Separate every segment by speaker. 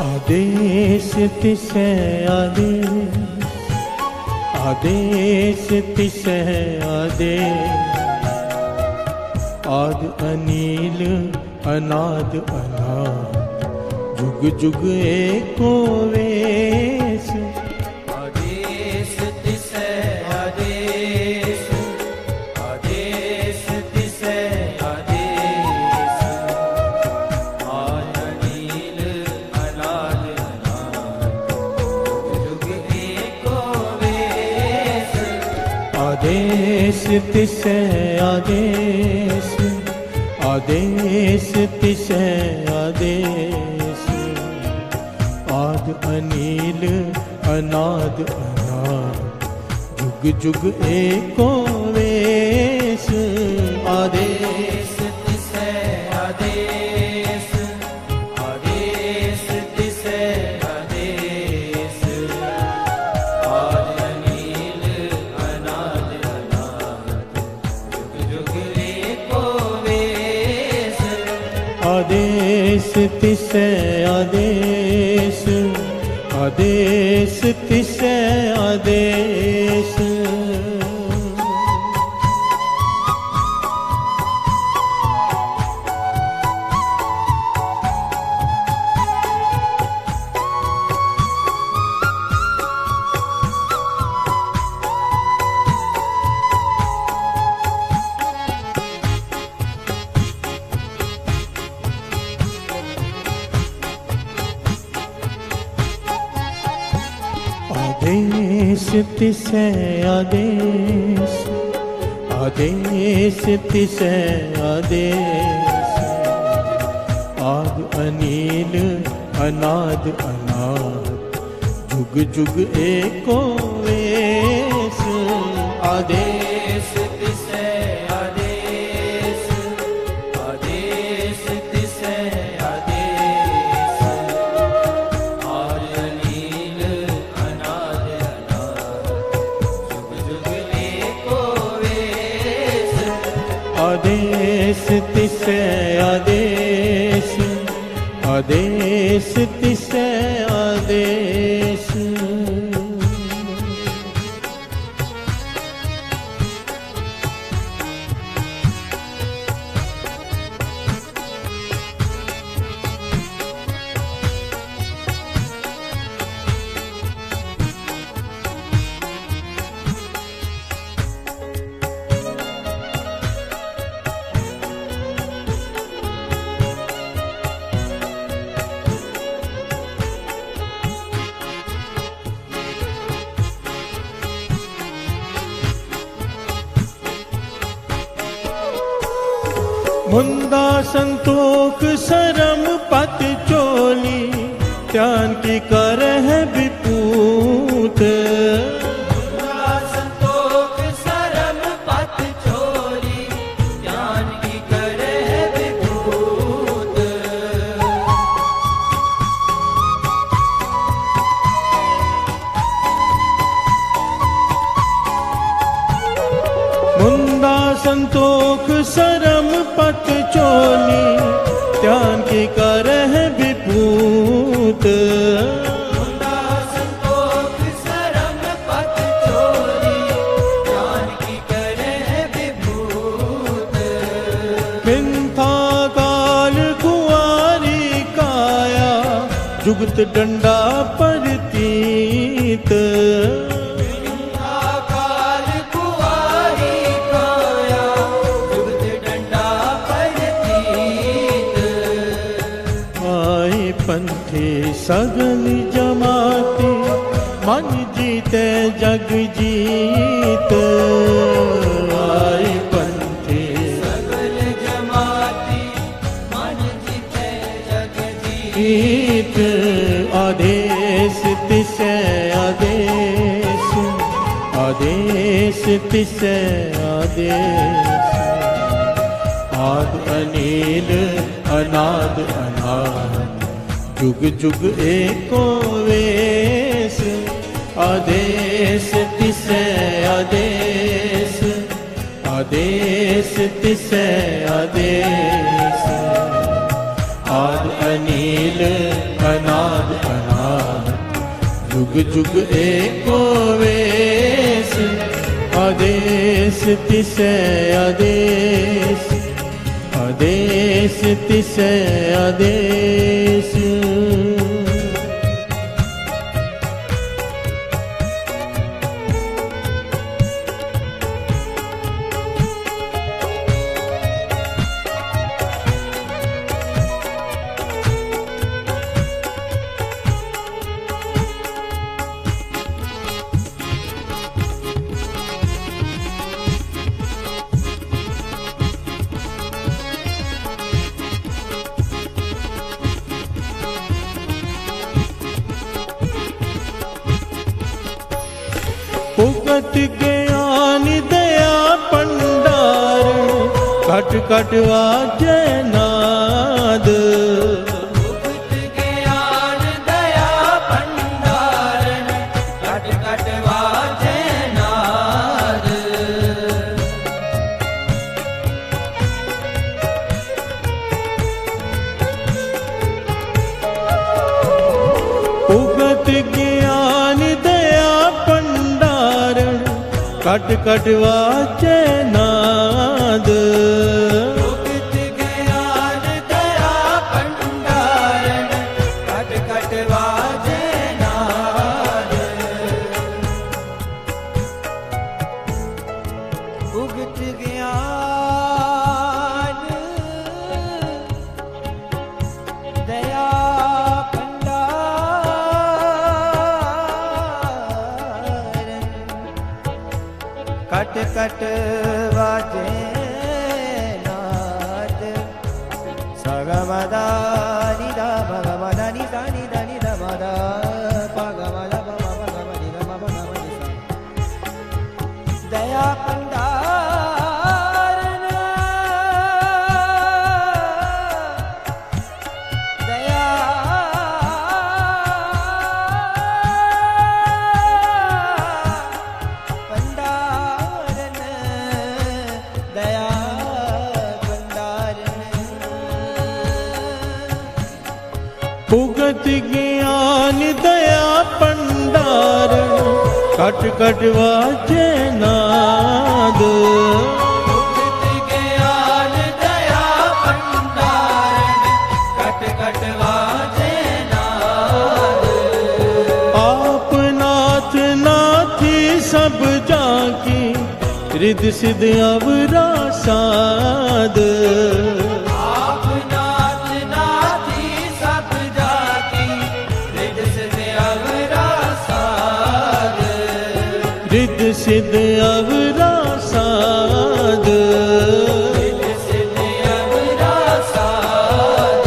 Speaker 1: आदेश तिसै आदेश, आदेश तिसै आदेश। आद अनील अनाद अनाद, जुग जुग एको वेश।
Speaker 2: आदेश तिसै आदेश, आदेश तिसै आदेश। आद अनील अनाद अनाद, जुग एको वेश।
Speaker 1: आदेश तिसै आदेश, आदेश तिसै आदेश। आद अनील अनाद अनाद, जुग जुग एको वेश।
Speaker 2: आदेश तिसै आदेश, आदेश तिसै आदेश। आद अनील अनाद अनाद, जुग जुग एको वेश।
Speaker 1: आदेश तिसै आदेश, आदेश तिसै आदेश। आदेश तिसै आदेश, आदेश तिसै आदेश। आद अनील अनाद अनाद, जुग जुग एको वेश।
Speaker 2: आदेश तिसै आदेश, आदेश तिसै आदेश। आद अनील अनाद अनाद, जुग जुग एको वेश।
Speaker 1: आदेश तिसै आदेश, आदेश तिसै आदेश। मुंदा संतोख सरम पत चोली, ध्यान की कर है विपूत।
Speaker 2: मुंदा संतोख सरम पत चोली, ध्यान की कर है विभूत।
Speaker 1: मुंदा संतोख सरम पत चोली, ध्यान की कर है विपूत।
Speaker 2: मुंदा संतोख सरम पत चोली, ध्यान की कर है विभूत।
Speaker 1: किंथा काल कुआरी काया, जुगत डंडा परतीत। पंथी सगल जमाती, मन जीते जग जीत। आए पंथी
Speaker 2: सगल जमाती, मन जीते जग
Speaker 1: जीत। आदेश तिसै आदेश, आदेश तिसै आदेश। आद अनील अनाद अनाद, जुग जुग एको वेश। आदेश तिसै आदेश, आदेश तिसै आदेश। आद अनील अनाद जुग जुग एको वेश, आदेश तिसै आदेश, आदेश तिसै आदेश। उगत ज्ञान दया पंडार, कट कट वाजै नाद।
Speaker 2: उगत ज्ञान दया भंडारण, कट कट वाजै नाद।
Speaker 1: उगत ज्ञान दया पंडारण, कट कट वाजै नाद।
Speaker 2: उगत ज्ञान दया भंडारण, कट कट वाजै नाद। उगत ज्ञान दया कट कट वाजे नाद। सगमदा निदा भगमदा निदा निदा निदा मदा भगमदा भगमदा निदा भगमदा निदा। दया पंडारण, दया दया भंडारण।
Speaker 1: उगत ज्ञान दया पंडारण, कट कट वाजै नाद।
Speaker 2: उगत ज्ञान दया भंडारण, कट कट वाजै नाद।
Speaker 1: आप नाथ नाथी सब जाकी, रिद्ध सिद्ध अवरा साध।
Speaker 2: आप नाथ नाथी सब जाकी, रिद्ध सिद्ध अवरा साध।
Speaker 1: रिद्ध सिद्ध अवरा साध।
Speaker 2: रिद्ध सिद्ध अवरा साध।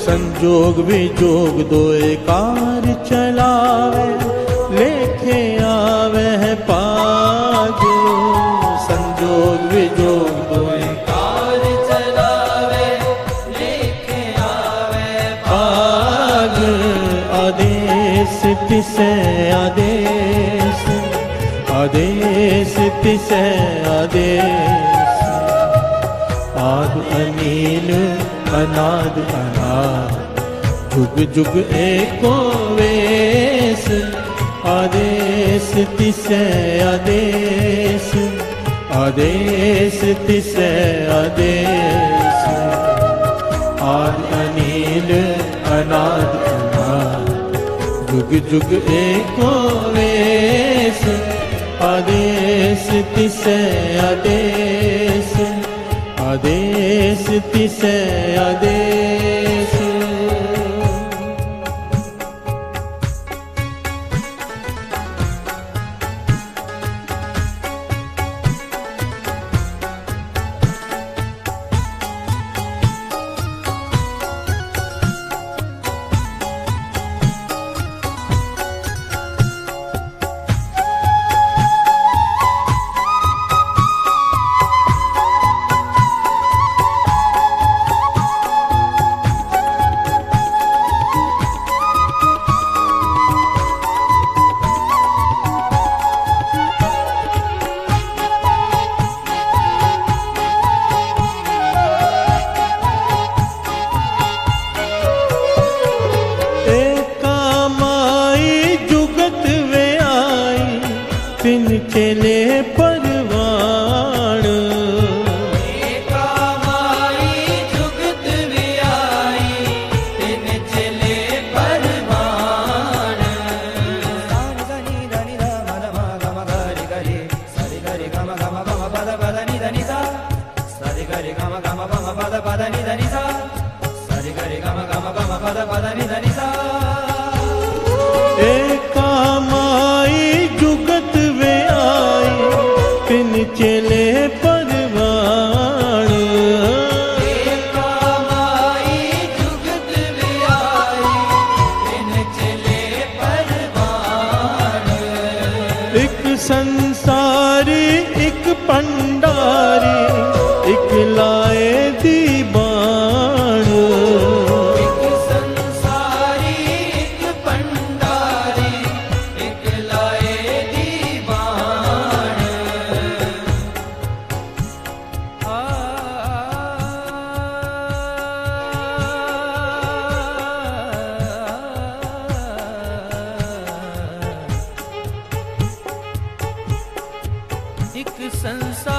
Speaker 1: संजोग विजोग दोए कार चलावे, लेखे आवे है पाग। संजोग विजोग दोए
Speaker 2: कार चलावे, लेखे आवे
Speaker 1: पाग। आदेश तिसै आदेश, आदेश तिसै आदेश। आद अनील अनाद अनाद, जुग जुग एको वेश। आदेश तिसै आदेश, आदेश तिसै आदेश। आद अनील अनाद अनाद, जुग जुग एको वेश। आदेश तिसै आदेश, आदेश तिसै आदेश।
Speaker 2: पद नि धनि सा
Speaker 1: एका माई जुगत वे आई तिन चेले परवान
Speaker 2: एका माई जुगत वे आई तिन चले परवान
Speaker 1: एक संसारी एक पंडारी एक लाए दीवान
Speaker 2: एक संसारी एक पंडारी एक लाए दीवान एक संसारी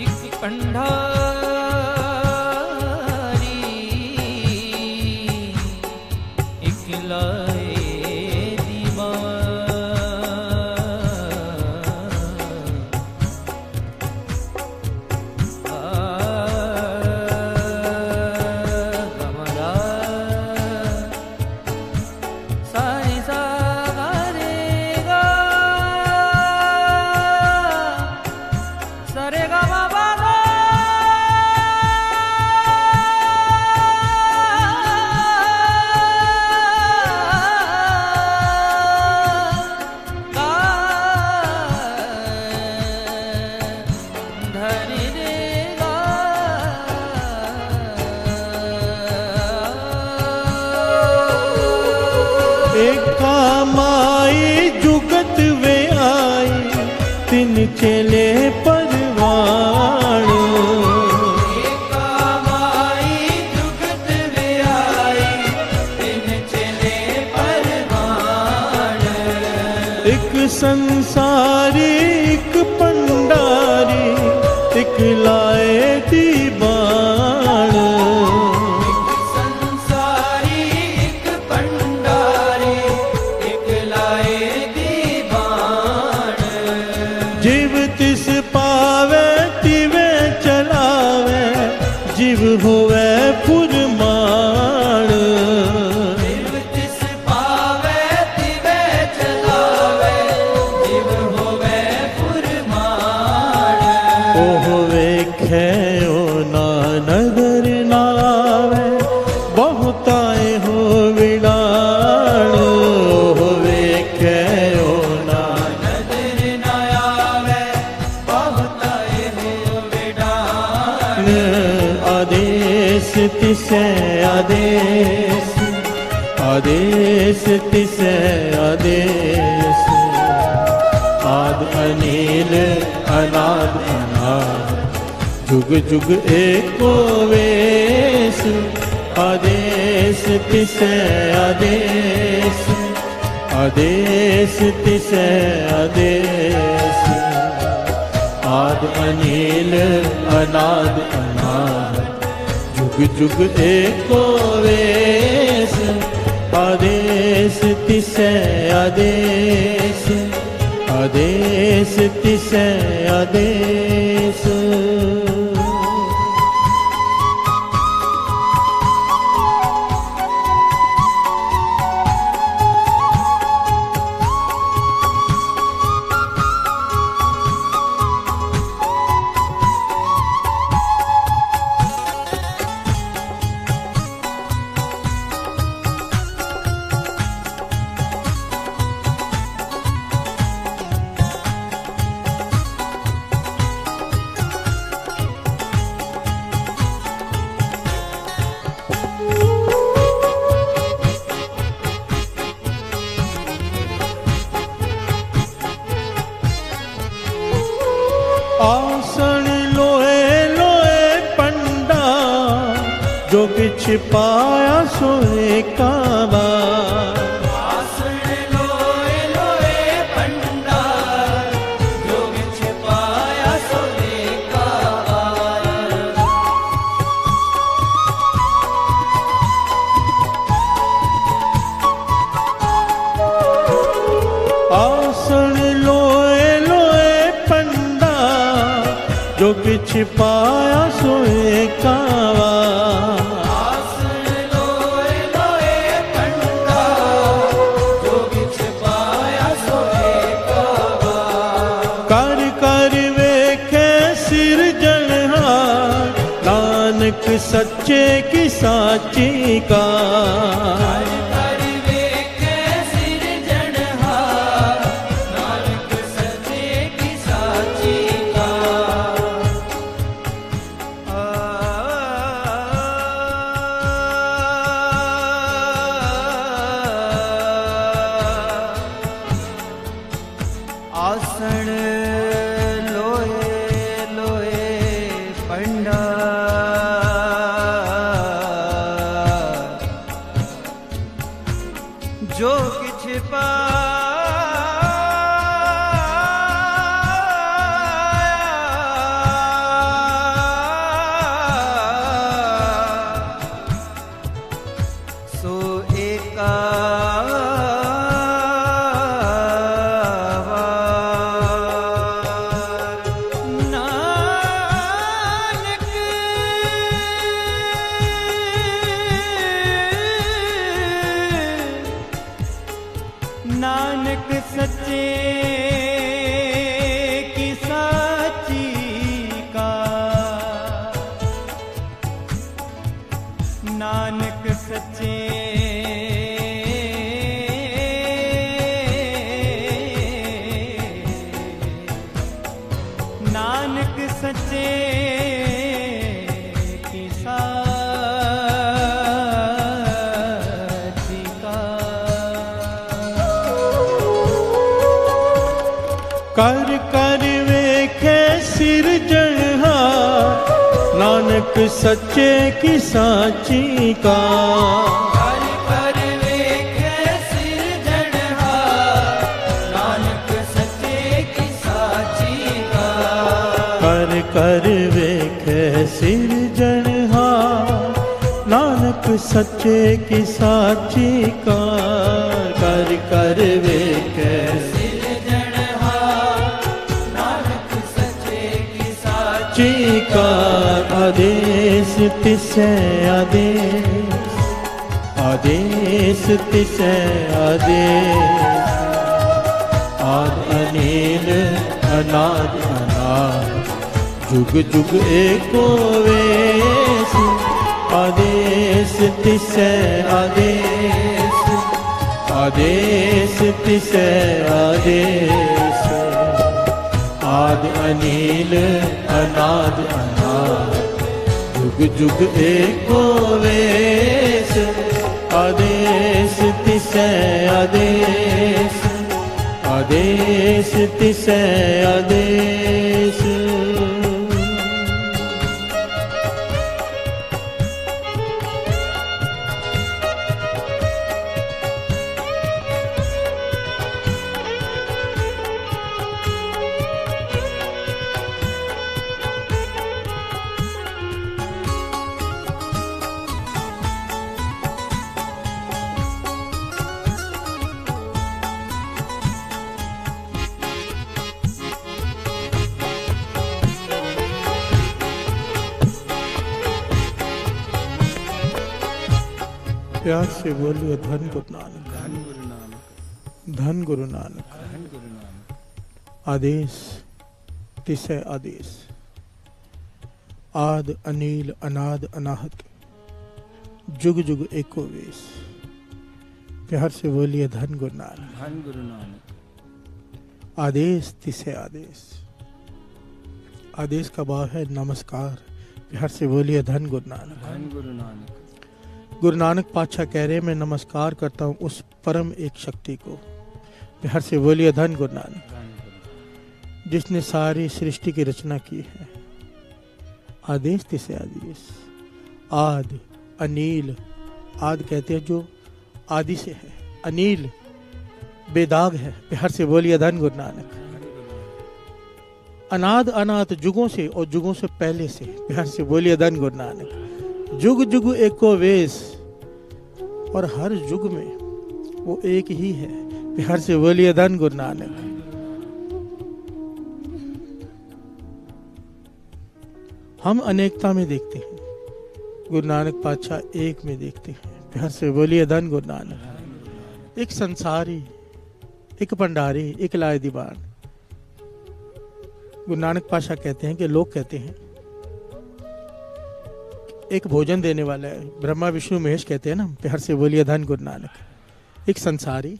Speaker 2: एक पंडारी एक लाए सारे सा रे गा सरे गा बाबा गा गा धनि रे गा
Speaker 1: एका माई जुगत वे आई तिन चेले परवान
Speaker 2: एका माई जुगत वे आई तिन चले परवान
Speaker 1: एक संसारी एक पंडारी एक लाए दीवान
Speaker 2: संसारी एक पंडारी एक लाए दीवान
Speaker 1: जीव तिस पावे तिवे चलावे जीव होवे पुरमान
Speaker 2: जीव तिस पावे तिवे चलावे जीव होवे फुरमान
Speaker 1: ओह वेखे ओ ना नगर नावे बहुताए हो विड़ान ओह वेखे ओ ना
Speaker 2: नदर न आवे बहुताए हो विडान
Speaker 1: आदेश तिसे आदेश आदेश तिसे आदेश आद अनिल अनाद अनाद जुग जुग एको वेश आदेश तिसे आदेश आदेश तिसे आदेश आद अनिल अनाद अनाद जुग जुग एको वेश आदेश तिसे आदेश आदेश तिसे आदेश आसन लोए लोए पंडा जो किछ पाया सोए काबा
Speaker 2: आसन लोए लोए पंडा जो बिछ पाया सोने का
Speaker 1: आसन लोए लोए पाया सोए कावा।
Speaker 2: आसन लोए लोए पंडा, जो किछ पाया सोए कावा।
Speaker 1: कर कर वेखे सिरजनहार, नानक सच्चे की साची का।
Speaker 2: कर कर वेखे सिरजनहार, नानक सच्चे की साची का। आसन लोए लोए पंडा, जो किछ पाया सो एकावार। नानक सच्चे की साची का। नानक सच्चे नानक सच्चे की साची का।
Speaker 1: कर कर वेखे सिरजनहार, नानक सच्चे की साची का।
Speaker 2: कर कर वेखे सिरजनहार, नानक सच्चे की साची का।
Speaker 1: कर कर वेखे सिरजनहार, नानक सच्चे की साची का। कर कर वेखे
Speaker 2: सिरजनहार, नानक सच्चे की साची
Speaker 1: साची का। आदेश तिसे आदेश, आदेश तिसे आदेश। आद अनिल अनाद अनाद, जुग जुग एको वेश। आदेश तिसे आदेश, आदेश तिसे आदेश। आद अनिल अनाद अनाद, जुग जुग एको वेश। आदेश तिसे आदेश, आदेश तिसे आदेश। प्यार से बोलिए धन गुरु नानक,
Speaker 2: धन गुरु नानक,
Speaker 1: धन गुरु नानक।
Speaker 2: धन गुरु नानक।
Speaker 1: आदेश तिसे आदेश, आद अनिल अनाद अनाहत, जुग जुग एको वेश। प्यार से बोलिए धन गुरु नानक,
Speaker 2: धन गुरु नानक।
Speaker 1: आदेश तिसे आदेश। आदेश का भाव है नमस्कार। प्यार से बोलिए धन गुरु नानक,
Speaker 2: धन गुरु नानक।
Speaker 1: गुरु नानक पातशाह कह रहे मैं नमस्कार करता हूँ उस परम एक शक्ति को। प्यार से बोलिए धन गुरु नानक,
Speaker 2: धन गुरु।
Speaker 1: जिसने सारी सृष्टि की रचना की है। आदेश तिसे आदेश, आद अनिल, आद कहते हैं जो आदि से है, अनिल बेदाग है। प्यार से बोलिए धन गुरु नानक। अनाद अनाथ, जुगों से और जुगों से पहले से। प्यार से बोलिए धन गुरु नानक। जुग जुग एको वेश, और हर युग में वो एक ही है। प्यार से बोलिए धन गुरु नानक। हम अनेकता में देखते हैं, गुरु नानक पातशाह एक में देखते हैं। प्यार से बोलिए धन गुरु नानक। एक संसारी, एक भंडारी, एक लाए दीवान। गुरु नानक पातशाह कहते हैं कि लोग कहते हैं एक भोजन देने वाला है, ब्रह्मा विष्णु महेश कहते हैं ना। प्यार से बोलिए धन गुरु नानक। एक संसारी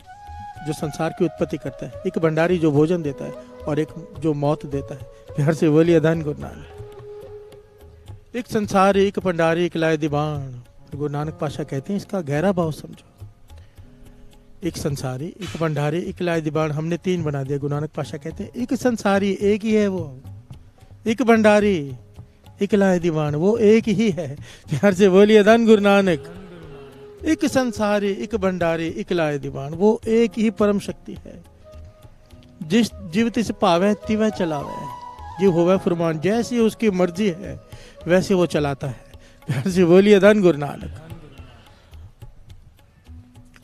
Speaker 1: जो संसार की उत्पत्ति करता है, एक भंडारी जो भोजन देता है, और एक जो मौत देता है। प्यार से बोलिए धन गुरु नानक। एक संसारी, एक भंडारी, एक लाए दीवान। गुरु नानक पातशाह कहते हैं इसका गहरा भाव समझो। एक संसारी, एक भंडारी, एक लाए दीवान, हमने तीन बना दिया। गुरु नानक पातशाह कहते हैं एक संसारी एक ही है वो, एक भंडारी एक लाए दीवान वो एक ही है। प्यार से बोलिए धन गुरु नानक। एक संसारी, एक भंडारी, एक लाए दीवान, वो एक ही परम शक्ति है। जिस जीव तिस भावै तिवै चलावै, जीव होवे फरमान, जैसी उसकी मर्जी है वैसे वो चलाता है। प्यार से बोलिए धन गुरु नानक।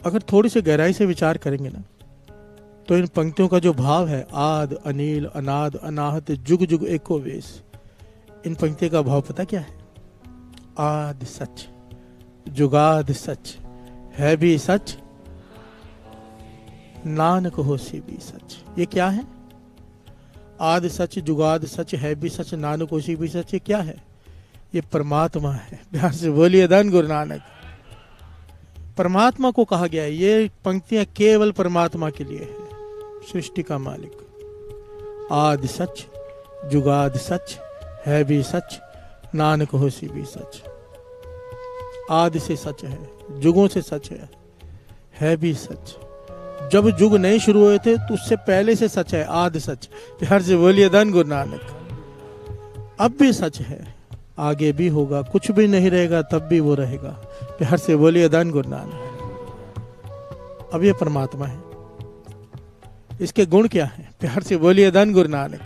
Speaker 1: अगर थोड़ी सी गहराई से विचार करेंगे ना, तो इन पंक्तियों का जो भाव है, आद अनील अनाद अनाहत जुग जुग एको वेश, इन पंक्तियों का भाव पता क्या है? आद सच, जुगाद सच, है भी सच, नानक होसी भी सच। ये क्या है? आद सच, जुगाद सच, है भी सच, नानक होसी भी सच। ये क्या है? ये परमात्मा है। प्यार से बोलिए धन गुरु नानक। परमात्मा को कहा गया है। ये पंक्तियां केवल परमात्मा के लिए है, सृष्टि का मालिक। आद सच, जुगाद सच, है भी सच, नानक होसी भी सच। आदि से सच है, जुगों से सच है भी सच। जब जुग नहीं शुरू हुए थे तो उससे पहले से सच है, आदि सच। प्यार से बोलिए धन गुरु नानक। अब भी सच है, आगे भी होगा, कुछ भी नहीं रहेगा तब भी वो रहेगा। प्यार से बोलिए धन गुरु नानक। अब ये परमात्मा है, इसके गुण क्या है? प्यार से बोलिए धन गुरु नानक।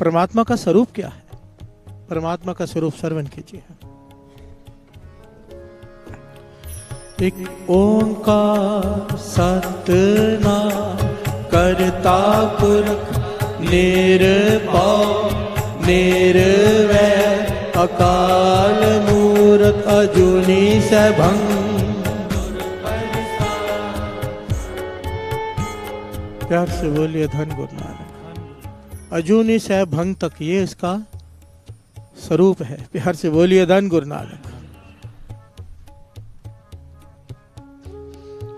Speaker 1: परमात्मा का स्वरूप क्या है? परमात्मा का स्वरूप श्रवण कीजिए। एक ओंकार सतनाम करता पुरख निर्भव निर्वैर अकाल मूरत अजूनी सैभंग। प्यार से बोलिए धन गुरु नानक। अजूनी सैभंग तक ये इसका स्वरूप है। प्यार से बोलिए धन गुरु नानक।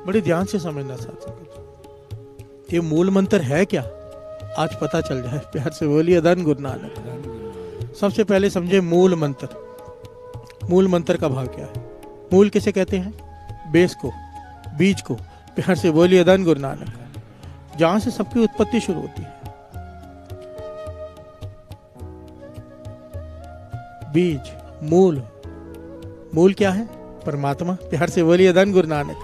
Speaker 1: बड़ी ध्यान से समझना साथ, ये मूल मंत्र है क्या? आज पता चल जाए। प्यार से बोलिए धन गुरु नानक। सबसे पहले समझे मूल मंत्र। मूल मंत्र का भाव क्या है? मूल किसे कहते हैं? बेस को, बीज को। प्यार से बोलिए धन गुरु नानक। जहां से सबकी उत्पत्ति शुरू होती है, बीज, मूल। मूल क्या है? परमात्मा। प्यार से बोलिए धन गुरु नानक।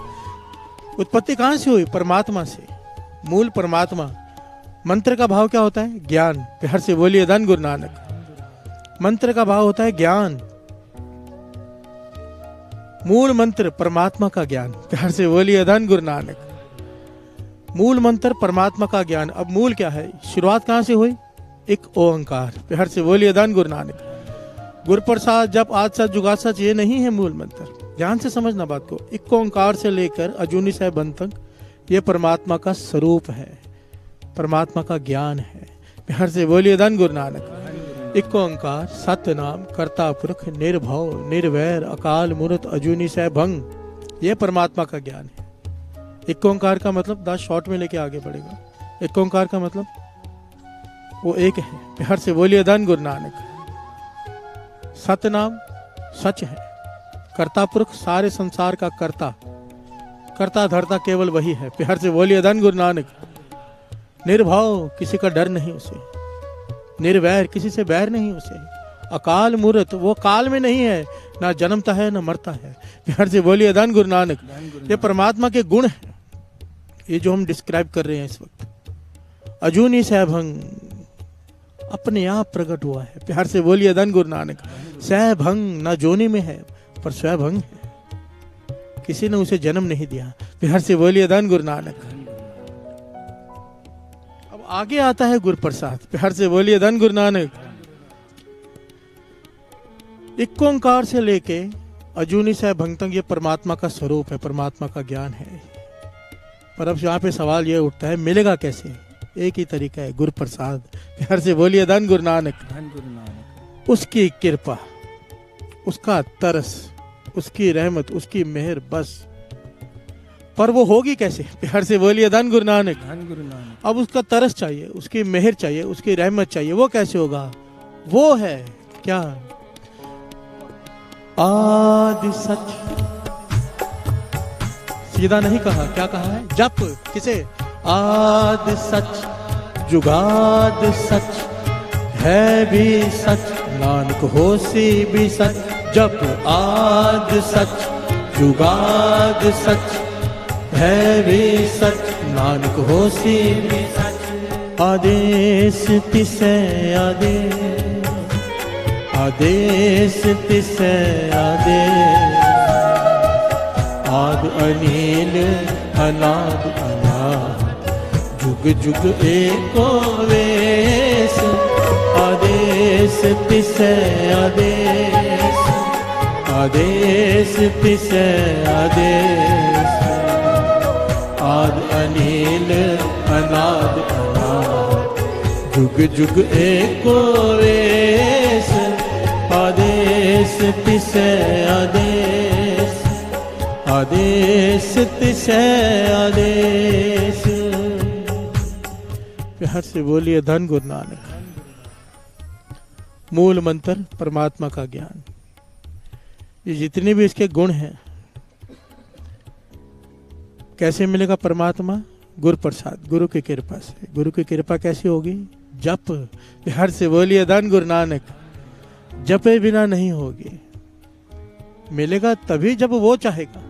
Speaker 1: उत्पत्ति कहां से हुई? परमात्मा से। मूल परमात्मा। मंत्र का भाव क्या होता है? ज्ञान। प्यार से बोलिए धन गुरु नानक। मंत्र का भाव होता है ज्ञान। मूल मंत्र परमात्मा का ज्ञान। प्यार से बोलिए धन गुरु नानक। मूल मंत्र परमात्मा का ज्ञान। अब मूल क्या है? शुरुआत कहां से हुई? एक ओंकार। प्यार से बोलिए धन गुरु नानक। गुरु प्रसाद जब आज सच जुगाद सच, ये नहीं है मूल मंत्र। ध्यान से समझना बात को। एक ओंकार से लेकर अजूनी सैभंग तक ये परमात्मा का स्वरूप है, परमात्मा का ज्ञान है। प्यार से बोलिए धन गुरु नानक। एक ओंकार सतनाम करता पुरख निर्भव निर्वैर अकाल मूरत अजूनी सैभंग, ये परमात्मा का ज्ञान है। एक ओंकार का मतलब 10 शॉर्ट में लेके आगे बढ़ेगा। एक ओंकार का मतलब वो एक है। प्यार से बोलिए धन गुरु नानक। सतनाम सच है, कर्ता पुरख सारे संसार का कर्ता, कर्ता धर्ता केवल वही है। प्यार से बोलिए धन गुरु नानक। निर्भव, किसी का डर नहीं उसे। निर्वैर, किसी से बैर नहीं उसे। अकाल मूरत, वो काल में नहीं है, ना जन्मता है ना मरता है। प्यार से बोलिए धन गुरु नानक। ये परमात्मा के गुण है, ये जो हम डिस्क्राइब कर रहे हैं इस वक्त। अजूनी सैभंग, अपने आप प्रकट हुआ है। प्यार से बोलिए धन गुरु नानक। सैभंग, ना जोनी में है पर स्वयं है, किसी ने उसे जन्म नहीं दिया। प्यार से बोलिए धन गुरु नानक। अब आगे आता है गुरु प्रसाद। प्यार से बोलिए धन गुरु नानक। एक ओंकार से लेके अजूनी से भंगतंग ये परमात्मा का स्वरूप है, परमात्मा का ज्ञान है। पर अब यहाँ पे सवाल ये उठता है, मिलेगा कैसे? एक ही तरीका है, गुरु प्रसाद। प्यार से बोलिए धन गुरु नानक।
Speaker 2: धन गुरु नानक।
Speaker 1: उसकी कृपा, उसका तरस, उसकी रहमत, उसकी मेहर, बस। पर वो होगी कैसे? प्यार से बोलिए धन गुरु नानक।
Speaker 2: धन गुरु नानक।
Speaker 1: अब उसका तरस चाहिए, उसकी मेहर चाहिए, उसकी रहमत चाहिए। वो कैसे होगा? वो है क्या? आदि सच। सीधा नहीं कहा, क्या कहा है? जप किसे? आदि सच जुगाद सच है भी सच, नानक होसी भी सच। जप आद सच जुगाद सच है भी सच, नानक होसी भी सच। आदेश तिसे आदेश, आदेश तिसे आदेश। आद अनील अनाद अनाद, जुग जुग एको वेश। आदेश तिसे आदेश, आदेश तिसे आदेश। आद अनील अनाद अनाद, जुग जुग एको वेश। आदेश तिसे आदेश, आदेश तिसे आदेश। प्यार से बोलिए धन गुरु नानक। मूल मंत्र परमात्मा का ज्ञान। ये जितने भी इसके गुण हैं, कैसे मिलेगा परमात्मा? गुरु प्रसाद, गुरु की कृपा से। गुरु की कृपा कैसी होगी? जप। प्यार से बोलिए धन गुरु नानक। जपे बिना नहीं होगी। मिलेगा तभी जब वो चाहेगा,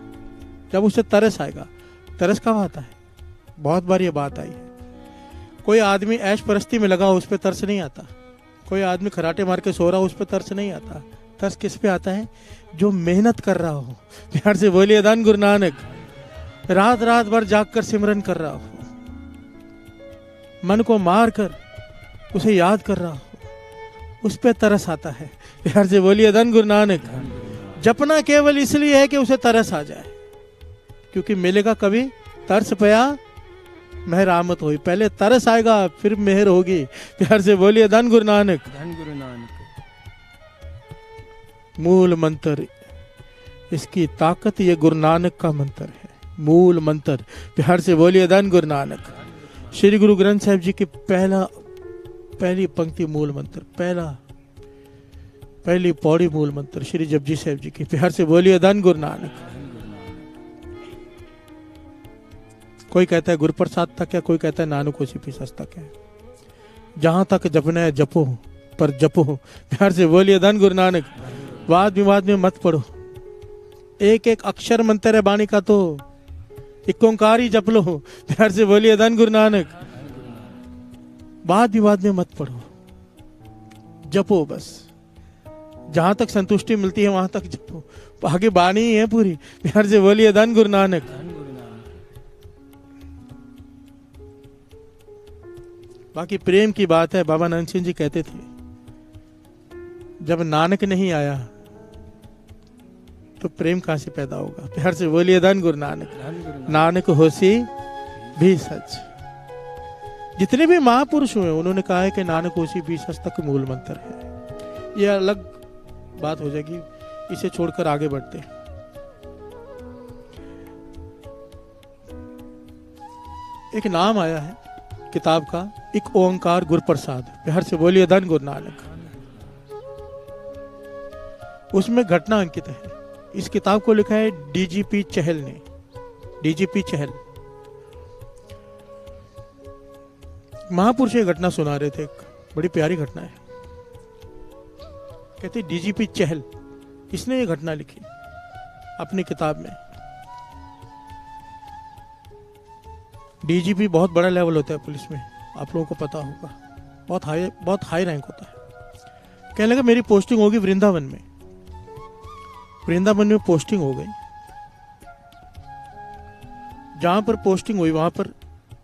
Speaker 1: जब उसे तरस आएगा। तरस कब आता है? बहुत बार ये बात आई है। कोई आदमी ऐश परस्ती में लगा, उस पर तरस नहीं आता। कोई आदमी खराटे मार के सो रहा हो, उस पर तरस नहीं आता। तरस किस पे आता है? जो मेहनत कर रहा हो। प्यार से बोलिए धन गुरु नानक। रात रात भर जाग कर सिमरन कर रहा हो, मन को मार कर उसे याद कर रहा हो, उस पे तरस आता है। प्यार से बोलिए धन गुरु नानक। जपना केवल इसलिए है कि उसे तरस आ जाए, क्योंकि मिलेगा कभी? तरस पया मेहर आमद होगी। पहले तरस आएगा, फिर मेहर होगी। प्यार से बोलिए धन गुरु नानक।
Speaker 2: धन गुरु नानक।
Speaker 1: मूल मंत्र, इसकी ताकत ये गुरु नानक का मंत्र है। मूल मंत्र। प्यार से बोलिए धन गुरु नानक। श्री गुरु ग्रंथ साहिब जी की पहली पंक्ति मूल मंत्र, पहली पौड़ी मूल मंत्र श्री जपजी साहिब जी की। प्यार से बोलिए धन गुरु नानक। कोई कहता है गुरु प्रसाद तक है, कोई कहता है नानक होसी पीसस तक है। जहां तक जपना है जपो, पर जपो। प्यार से बोलिए धन गुरु नानक। वाद विवाद में मत पड़ो। एक एक अक्षर मंत्र है बाणी का, तो एक ओंकार ही जप लो। प्यार से बोलिए धन गुरु नानक। वाद विवाद में मत पड़ो, जपो बस। जहां तक संतुष्टि मिलती है वहां तक जपो, आगे बाणी ही है पूरी। प्यार से बोलिए धन गुरु नानक। बाकी प्रेम की बात है। बाबा नानक सिंह जी कहते थे, जब नानक नहीं आया तो प्रेम कहां से पैदा होगा? प्यार से बोलिए धन गुरु नानक। नानक होसी भी सच। जितने भी महापुरुष हुए उन्होंने कहा है कि नानक होसी भी सच तक मूल मंत्र है। यह अलग बात हो जाएगी, इसे छोड़कर आगे बढ़ते हैं। एक नाम आया है किताब का, एक ओंकार गुरु प्रसाद। प्यार से बोलिए धन गुरु नानक। उसमें घटना अंकित है। इस किताब को लिखा है डीजीपी चहल ने। डीजीपी चहल महापुरुष ये घटना सुना रहे थे। एक बड़ी प्यारी घटना है। कहते डीजीपी चहल, इसने ये घटना लिखी अपनी किताब में। डीजीपी बहुत बड़ा लेवल होता है पुलिस में, आप लोगों को पता होगा। बहुत हाई रैंक होता है। कहने लगा मेरी पोस्टिंग होगी वृंदावन में। वृंदावन में पोस्टिंग हो गई। जहां पर पोस्टिंग हुई वहां पर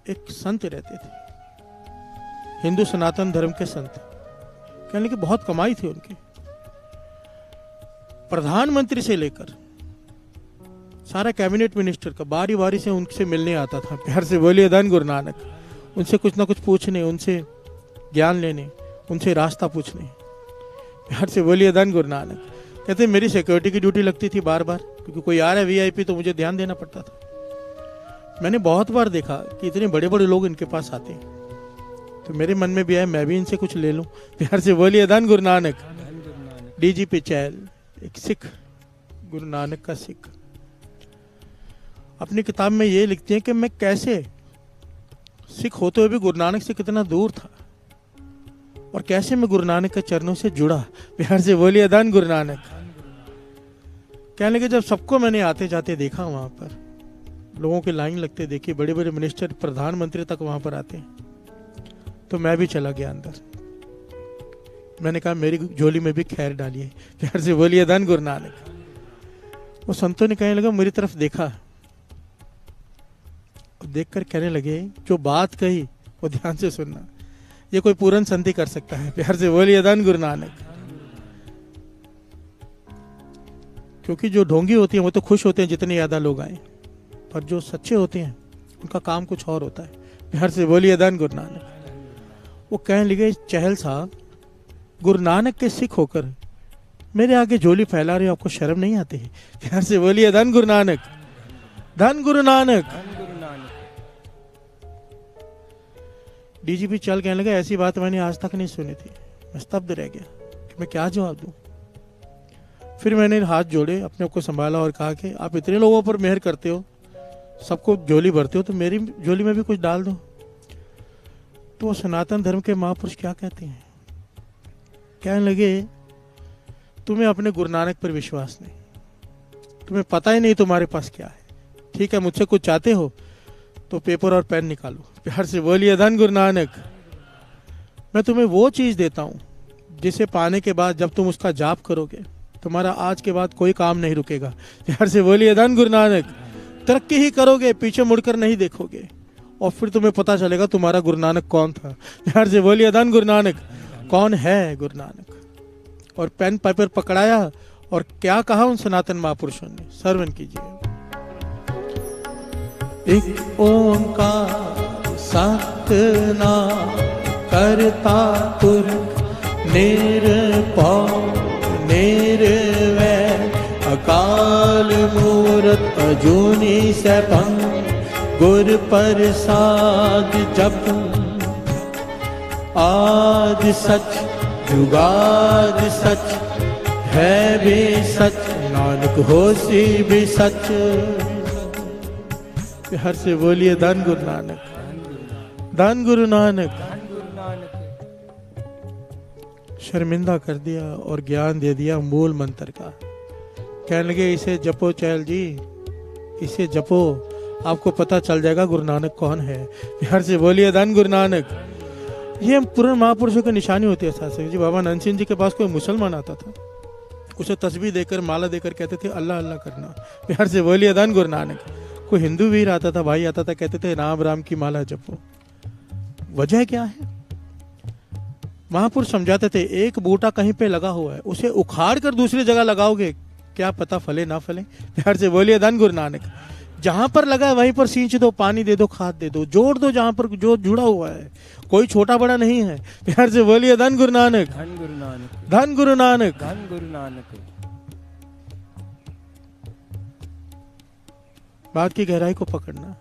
Speaker 1: एक संत रहते थे, हिंदू सनातन धर्म के संत। कहने लगे बहुत कमाई थी उनकी। प्रधानमंत्री से लेकर सारा कैबिनेट मिनिस्टर का बारी बारी से उनसे मिलने आता था। प्यार से बोलिए धन गुरु नानक। उनसे कुछ ना कुछ पूछने, उनसे ज्ञान लेने, उनसे रास्ता पूछने। प्यार से बोलिए धन गुरु नानक। कहते मेरी सिक्योरिटी की ड्यूटी लगती थी बार बार, क्योंकि कोई आ रहा है वीआईपी तो मुझे ध्यान देना पड़ता था। मैंने बहुत बार देखा कि इतने बड़े बड़े लोग इनके पास आते हैं, तो मेरे मन में भी आया मैं भी इनसे कुछ ले लूं। प्यार से बोलिए धन गुरु नानक। डीजीपी चहल एक सिख, गुरु नानक का सिख, अपनी किताब में ये लिखते हैं कि मैं कैसे सिख होते हुए भी गुरु नानक से कितना दूर था और कैसे मैं गुरु नानक के चरणों से जुड़ा। प्यार से बोलिए धन गुरु नानक। कहने लगे जब सबको मैंने आते जाते देखा, वहां पर लोगों की लाइन लगते देखी, बड़े बड़े मिनिस्टर प्रधानमंत्री तक वहां पर आते हैं, तो मैं भी चला गया अंदर। मैंने कहा मेरी झोली में भी खैर डालिए। प्यार से बोलिए धन गुरु नानक। वो संतों ने कहने लगा, मेरी तरफ देखा, देखकर कहने लगे जो बात कही वो ध्यान से सुनना, ये कोई पूर्ण संधि कर सकता है। प्यार से बोलिए धन गुरु नानक। क्योंकि जो ढोंगी होती है वो तो खुश होते हैं जितने ज्यादा लोग आए, पर जो सच्चे होते हैं उनका काम कुछ और होता है। प्यार से बोलिए धन गुरु नानक। वो कहने लगे चहल साहब, गुरु नानक के सिख होकर मेरे आगे झोली फैला रहे हो, आपको शर्म नहीं आती है? प्यार से बोलिए धन गुरु नानक। धन गुरु नानक। डीजीपी चल कहने लगा ऐसी बात मैंने आज तक नहीं सुनी थी। मैं स्तब्ध रह गया कि मैं क्या जवाब दूं। फिर मैंने हाथ जोड़े, अपने को संभाला और कहा कि आप इतने लोगों पर मेहर करते हो, सबको झोली भरते हो, तो मेरी झोली में भी कुछ डाल दो। तो वो सनातन धर्म के महापुरुष क्या कहते हैं, कहने लगे तुम्हें अपने गुरु नानक पर विश्वास नहीं, तुम्हें पता ही नहीं तुम्हारे पास क्या है। ठीक है, मुझसे कुछ चाहते हो तो पेपर और पेन निकालो। प्यार से बोलिए धन गुरु नानक। मैं तुम्हें वो चीज देता हूं जिसे पाने के बाद जब तुम उसका जाप करोगे तुम्हारा आज के बाद कोई काम नहीं रुकेगा। प्यार से बोलिए धन गुरु नानक। तरक्की ही करोगे, पीछे मुड़कर नहीं देखोगे, और फिर तुम्हें पता चलेगा तुम्हारा गुरु नानक कौन था। प्यार से बोलिए धन गुरु नानक। कौन है गुरु नानक? और पेन पेपर पकड़ाया और क्या कहा उन सनातन महापुरुषों ने, श्रवण कीजिए। एक ओंकार सतनाम करता पुरख निरभौ निर्वैर अकाल मूरत अजूनी सैभं गुर प्रसाद जप आद सच जुगाद सच है भी सच नानक होसी भी सच। हर से बोलिए धन गुरु नानक। धन गुरु नानक। शर्मिंदा कर दिया और ज्ञान दे दिया मूल मंत्र का। कहने लगे इसे जपो चहल जी, इसे जपो, आपको पता चल जाएगा गुरु नानक कौन है। हर से बोलिए धन गुरु नानक। ये पूर्ण महापुरुषों की निशानी होती है। शास्त्री जी, बाबा नंद सिंह जी के पास कोई मुसलमान आता था, उसे तस्बीह देकर माला देकर कहते थे अल्लाह अल्लाह करना। प्यार से बोलिए धन गुरु नानक। कोई हिंदू वीर आता था, भाई आता था, कहते थे राम राम की माला जपो। वजह क्या है? महापुरुष समझाते थे एक बूटा कहीं पे लगा हुआ है, उसे उखाड़ कर दूसरी जगह लगाओगे, क्या पता फले ना फले। प्यार से बोलिए धन गुरु नानक। जहां पर लगा है वहीं पर सींच दो, पानी दे दो, खाद दे दो, जोड़ दो जहां पर जो जुड़ा हुआ है, कोई छोटा बड़ा नहीं है। प्यार से बोलिए धन गुरु नानक।
Speaker 2: धन गुरु नानक।
Speaker 1: धन गुरु नानक।
Speaker 2: धन गुरु नानक।
Speaker 1: बात की गहराई को पकड़ना।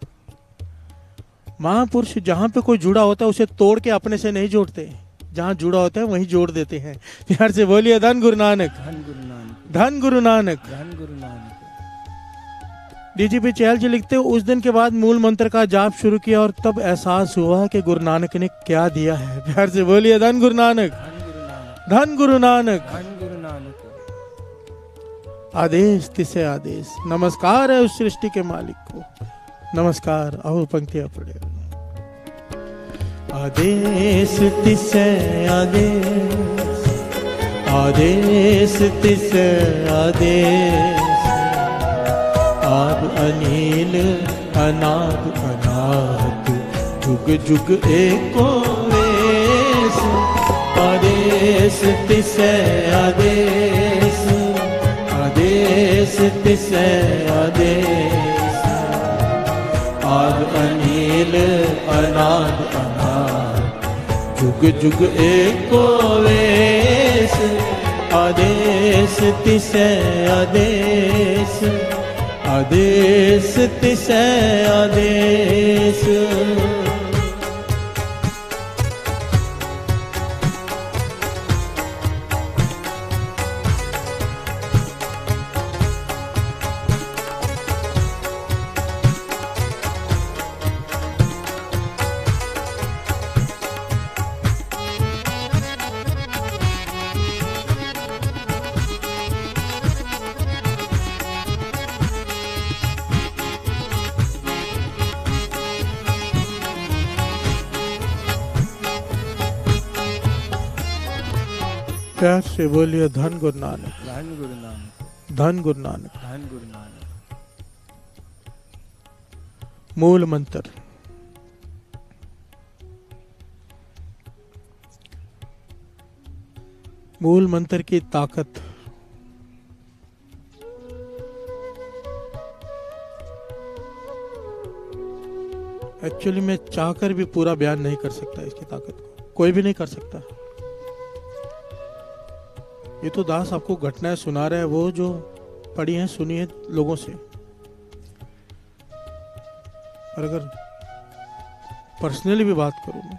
Speaker 1: महापुरुष जहां पे कोई जुड़ा होता है उसे तोड़ के अपने से नहीं जोड़ते, जहां जुड़ा होता है वहीं जोड़ देते हैं। प्यार से बोलिए धन गुरु नानक।
Speaker 2: धन गुरु नानक।
Speaker 1: धन गुरु नानक।
Speaker 2: धन गुरु नानक।
Speaker 1: डीजीपी चहल जी लिखते हैं उस दिन के बाद मूल मंत्र का जाप शुरू किया और तब एहसास हुआ कि गुरु नानक ने क्या दिया है। प्यार से बोलिए धन गुरु नानक। धन गुरु नानक।
Speaker 2: धन गुरु नानक।
Speaker 1: आदेश तिसे आदेश। नमस्कार है उस सृष्टि के मालिक को। नमस्कार। आओ पंक्तियां पढ़े। आदेश तिसे आदेश, आदेश तिसे आदेश, आद अनिल अनाद अनाहत जुग जुग एको वेश। आदेश तिसे आदेश, आदेश तिसै आदेश, आद अनील अनाद अनाद, जुग जुग एको वेश, आदेश तिसै आदेश, आदेश तिसै आदेश। प्यार से बोलिए धन गुरु नानक,
Speaker 2: धन गुरु नानक,
Speaker 1: धन गुरु नानक।
Speaker 2: धन गुरु नानक।
Speaker 1: मूल मंत्र। मूल मंत्र की ताकत एक्चुअली मैं चाहकर भी पूरा बयान नहीं कर सकता। इसकी ताकत को कोई भी नहीं कर सकता। ये तो दास आपको घटनाएं सुना रहा है, वो जो पढ़ी हैं सुनी है लोगों से। और अगर पर्सनली भी बात करूं मैं,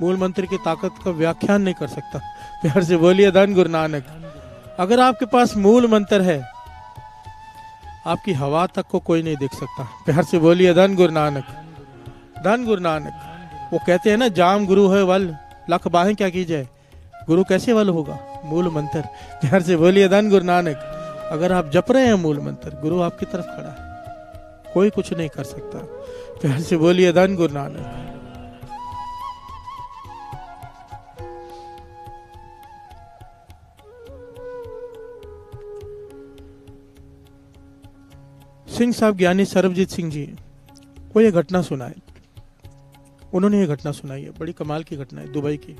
Speaker 1: मूल मंत्र की ताकत का व्याख्यान नहीं कर सकता। प्यार से बोलिए धन गुरु नानक। अगर आपके पास मूल मंत्र है, आपकी हवा तक को कोई नहीं देख सकता। प्यार से बोलिए धन गुरु नानक, धन गुरु नानक। वो कहते हैं ना, जाम गुरु है वल, लख बाहें क्या की जाए। गुरु कैसे वल होगा? मूल मंत्र। प्यार से बोलिए धन गुरु नानक। अगर आप जप रहे हैं मूल मंत्र, गुरु आपकी तरफ खड़ा है, कोई कुछ नहीं कर सकता। प्यार से बोलिए धन गुरु नानक। सिंह साहब ज्ञानी सरबजीत सिंह जी को यह घटना सुनाए। उन्होंने ये घटना सुनाई है, बड़ी कमाल की घटना है, दुबई की।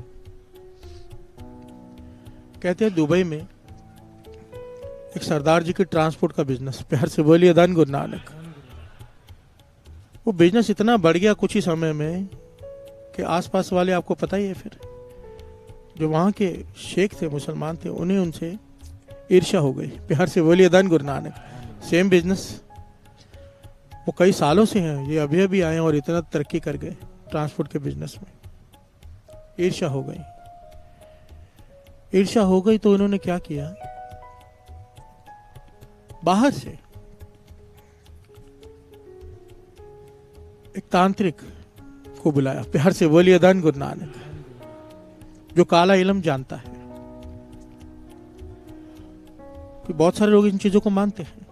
Speaker 1: कहते हैं दुबई में एक सरदार जी की ट्रांसपोर्ट का बिजनेस। प्यार से बोलिए धन गुरु नानक। वो बिजनेस इतना बढ़ गया कुछ ही समय में कि आसपास वाले, आपको पता ही है, फिर जो वहां के शेख थे, मुसलमान थे, उन्हें उनसे ईर्ष्या हो गई। प्यार से बोलिए धन गुरु नानक। सेम बिजनेस वो कई सालों से हैं, ये अभी अभी आए और इतना तरक्की कर गए ट्रांसपोर्ट के बिजनेस में। ईर्ष्या हो गई। ईर्ष्या हो गई तो उन्होंने क्या किया, बाहर से एक तांत्रिक को बुलाया। प्यार से बोलिए धन गुरु नानक। जो काला इल्म जानता है, कि बहुत सारे लोग इन चीजों को मानते हैं,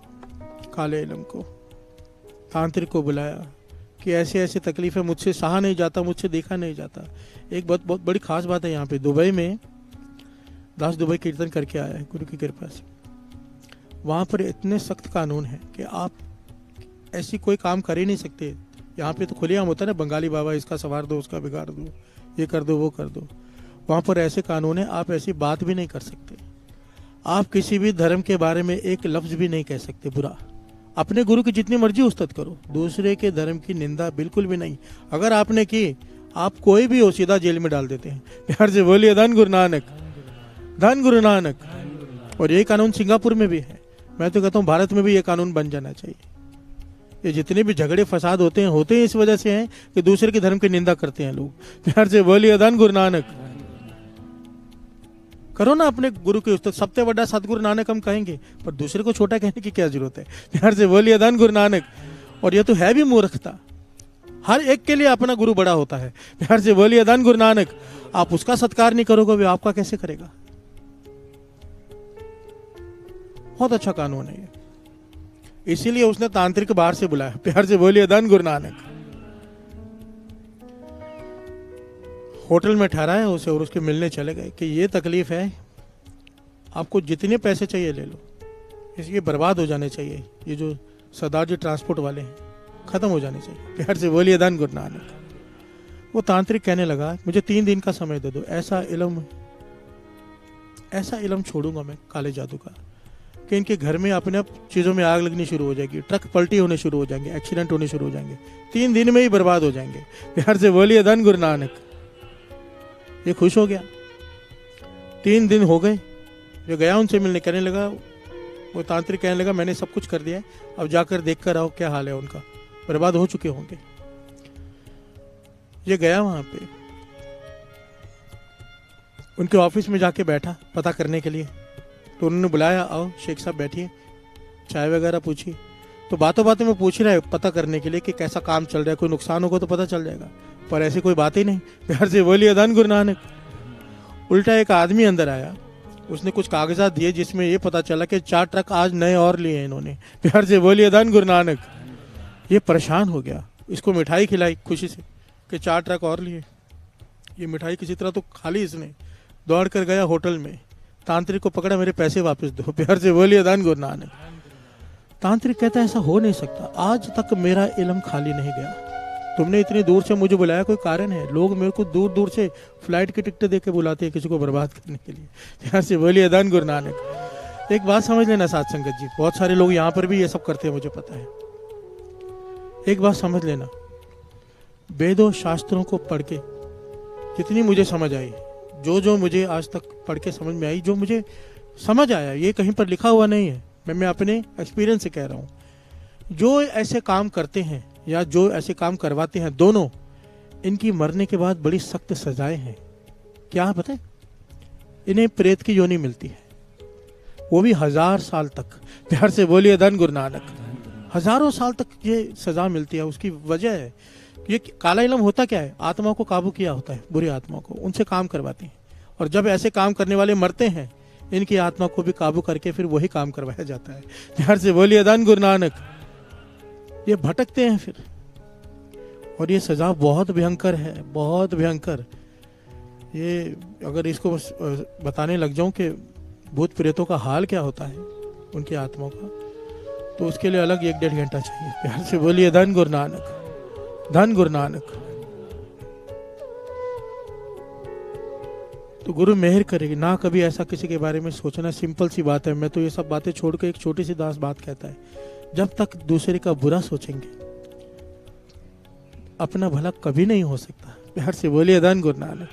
Speaker 1: काले इल्म को। तांत्रिक को बुलाया कि ऐसे ऐसे तकलीफ है, मुझसे सहा नहीं जाता, मुझसे देखा नहीं जाता। एक बहुत बहुत बड़ी खास बात है यहाँ पे, दुबई में दास दुबई कीर्तन करके आया है गुरु की कृपा से। वहाँ पर इतने सख्त कानून हैं कि आप ऐसी कोई काम कर ही नहीं सकते। यहाँ पे तो खुलेआम होता है ना, बंगाली बाबा इसका संवार दो, उसका बिगाड़ दो, ये कर दो, वो कर दो। वहाँ पर ऐसे कानून है, आप ऐसी बात भी नहीं कर सकते। आप किसी भी धर्म के बारे में एक लफ्ज भी नहीं कह सकते बुरा। अपने गुरु की जितनी मर्जी उस्तत करो, दूसरे के धर्म की निंदा बिल्कुल भी नहीं। अगर आपने की, आप कोई भी हो सीधा जेल में डाल देते हैं। प्यार से बोलिए धन गुरु नानक, धन गुरु नानक। और ये कानून सिंगापुर में भी है। मैं तो कहता हूँ भारत में भी ये कानून बन जाना चाहिए। ये जितने भी झगड़े फसाद होते हैं इस वजह से हैं कि दूसरे के धर्म की निंदा करते हैं लोग। प्यार से बोलिए धन गुरु नानक। करो ना अपने गुरु के उस्ताद, सबसे बड़ा सतगुरु नानक हम कहेंगे, पर दूसरे को छोटा कहने की क्या जरूरत है। प्यार से बोलिए धन गुरु नानक। और ये तो है भी मूर्खता। हर एक के लिए अपना गुरु बड़ा होता है। प्यार से बोलिए धन गुरु नानक। आप उसका सत्कार नहीं करोगे, वो आपका कैसे करेगा। बहुत अच्छा कानून है ये, इसीलिए उसने तांत्रिक बाहर से बुलाया। प्यार से बोलिए धन गुरु नानक। होटल में ठहराया उसे और उसके मिलने चले गए कि ये तकलीफ है, आपको जितने पैसे चाहिए ले लो, इसलिए बर्बाद हो जाने चाहिए। ये जो सरदार जी ट्रांसपोर्ट वाले हैं, खत्म हो जाने चाहिए। प्यार से बोलिए धन गुरु नानक। वो तांत्रिक कहने लगा, मुझे 3 दिन का समय दे दो, ऐसा इल्म छोड़ूंगा मैं काले जादू का कि इनके घर में अपने आप चीज़ों में आग लगनी शुरू हो जाएगी, ट्रक पलटी होने शुरू हो जाएंगे, एक्सीडेंट होने शुरू हो जाएंगे, 3 दिन में ही बर्बाद हो जाएंगे। प्यार से बोलिए धन गुरु नानक। ये खुश हो गया। 3 दिन हो गए, जो गया उनसे मिलने, कहने लगा, वो तांत्रिक कहने लगा मैंने सब कुछ कर दिया है, अब जाकर देख कर आओ क्या हाल है उनका, बर्बाद हो चुके होंगे। ये गया वहां पे, उनके ऑफिस में जाके बैठा पता करने के लिए। तो उन्होंने बुलाया, आओ शेख साहब बैठिए, चाय वगैरह पूछी। तो बातों बातों में पूछ रहा है पता करने के लिए कि कैसा काम चल रहा है, कोई नुकसान होगा तो पता चल जाएगा, पर ऐसी कोई बात ही नहीं। प्यार से बोलिए धन गुरु नानक। उल्टा एक आदमी अंदर आया, उसने कुछ कागजात दिए जिसमें ये पता चला कि 4 ट्रक आज नए और लिए हैं इन्होंने। प्यार से बोलिए धन गुरु नानक। ये परेशान हो गया, इसको मिठाई खिलाई खुशी से कि 4 ट्रक और लिए। ये मिठाई किसी तरह तो खा ली इसने, दौड़ कर गया होटल में, तांत्रिक को पकड़ा, मेरे पैसे वापस दो। प्यार से बोलिए धन गुरु नानक। तांत्रिक कहता है ऐसा हो नहीं सकता, आज तक मेरा इल्म खाली नहीं गया, तुमने इतनी दूर से मुझे बुलाया, कोई कारण है। लोग मेरे को दूर दूर से फ्लाइट की टिकट दे के बुलाते हैं किसी को बर्बाद करने के लिए। प्यार से बोलिए धन गुरु नानक। एक बात समझ लेना साध संगत जी, बहुत सारे लोग यहाँ पर भी ये सब करते हैं, मुझे पता है। एक बात समझ लेना, वेदों शास्त्रों को पढ़ के जितनी मुझे समझ आई, जो मुझे आज तक पढ़ के समझ में आई, जो मुझे समझ आया, ये कहीं पर लिखा हुआ नहीं है, मैं अपने एक्सपीरियंस से कह रहा हूँ। जो ऐसे काम करते हैं या जो ऐसे काम करवाते हैं, दोनों इनकी मरने के बाद बड़ी सख्त सजाएं हैं। क्या पता है? इन्हें प्रेत की योनि मिलती है, वो भी 1000 साल तक। प्यार से बोलिए धन गुरु नानक। हजारों साल तक ये सजा मिलती है। उसकी वजह है, ये काला इल्म होता क्या है, आत्मा को काबू किया होता है, बुरी आत्मा को, उनसे काम करवाते हैं। और जब ऐसे काम करने वाले मरते हैं, इनकी आत्मा को भी काबू करके फिर वही काम करवाया जाता है। प्यार से बोलिए धन गुरु नानक। ये भटकते हैं फिर, और ये सजा बहुत भयंकर है, बहुत भयंकर। ये अगर इसको बताने लग जाऊं कि भूत प्रेतों का हाल क्या होता है उनकी आत्माओं का, तो उसके लिए अलग 1-1.5 घंटा चाहिए। प्यार से बोलिए धन गुरु नानक, धन गुरु नानक। तो गुरु मेहर करेगी ना, कभी ऐसा किसी के बारे में सोचना। सिंपल सी बात है, मैं तो ये सब बातें छोड़ के एक छोटी सी दास बात कहता है, जब तक दूसरे का बुरा सोचेंगे अपना भला कभी नहीं हो सकता। प्यार से बोलिए धन गुरु नानक।